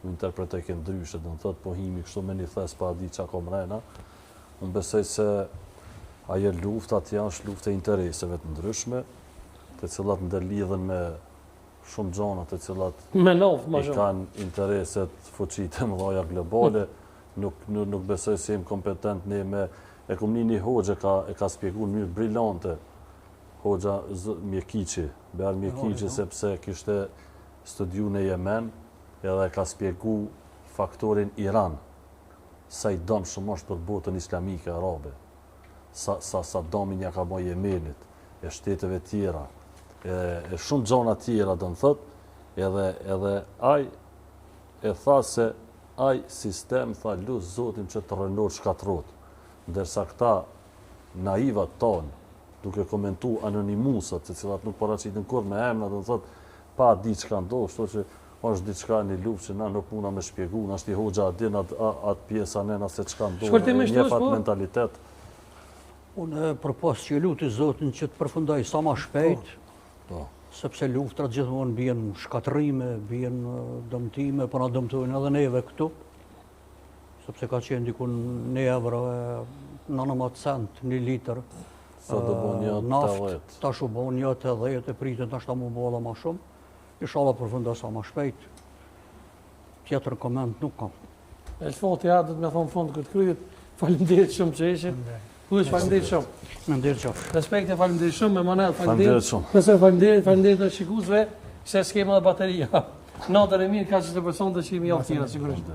u interpretoj ke ndryshe, do të thotë po himi kështu me një thes pa di çka ka mrena. Unë besoj se ajo luftat janë lufte intereseve të ndryshme, të cilat ndërlidhen me shumë gjona të cilat i kanë intereset fuqit e mëdha globale, nuk besoj se jem kompetent ne me e kom një hoxha e ka spjeguar në mënyrë brillante, hoxha Mjekiqi, Bear Mjekiqi, sepse kishte studiu në Jemen, edhe ka spjegu faktorin Iran, sa i dëm shumë është për botën islamike arabe, sa domin ja ka bo Jemenit, e shteteve tjera, e shumë gjona tjera do në thot, edhe aj e tha se aj sistem tha lusë Zotin që të rënor shkatrot, ndërsa këta naivat tonë, duke komentu anonimusat, se cilat nuk paraqitin kur me emna, do në thot, pa di që ka ndohë, shto që është diçka një luft që na nuk muna me shpjegu, në është i hoxha adin atë pjesa nëna se që ka ndohë, njefat mentalitet. Unë përpas që luti Zotin që të përfundoj sa ma shpejt, sepse luftrat gjithmonë bien shkatrime, bien dëmtime, po na dëmtojnë edhe neve këtu, sepse ka qenë dikun 1 euro e 19 cent, 1 litër naft, tash u bon 1.80 e pritin tash ta mu bolla ma shumë. Inshallah përfundoj sa ma shpejt. Tjetër koment nuk kam. E shfoti ja, do të me thonë fund këtë kryet. Faleminderit shumë që ishit. Kush, faleminderit shumë. Faleminderit shumë. Respekte, faleminderit shumë, Emanuel, Faleminderit shumë. Nëse faleminderit të shikuesve, se skema dhe bateria. Natën e mirë, ka që të person të që imi javë tjera, sigurisht.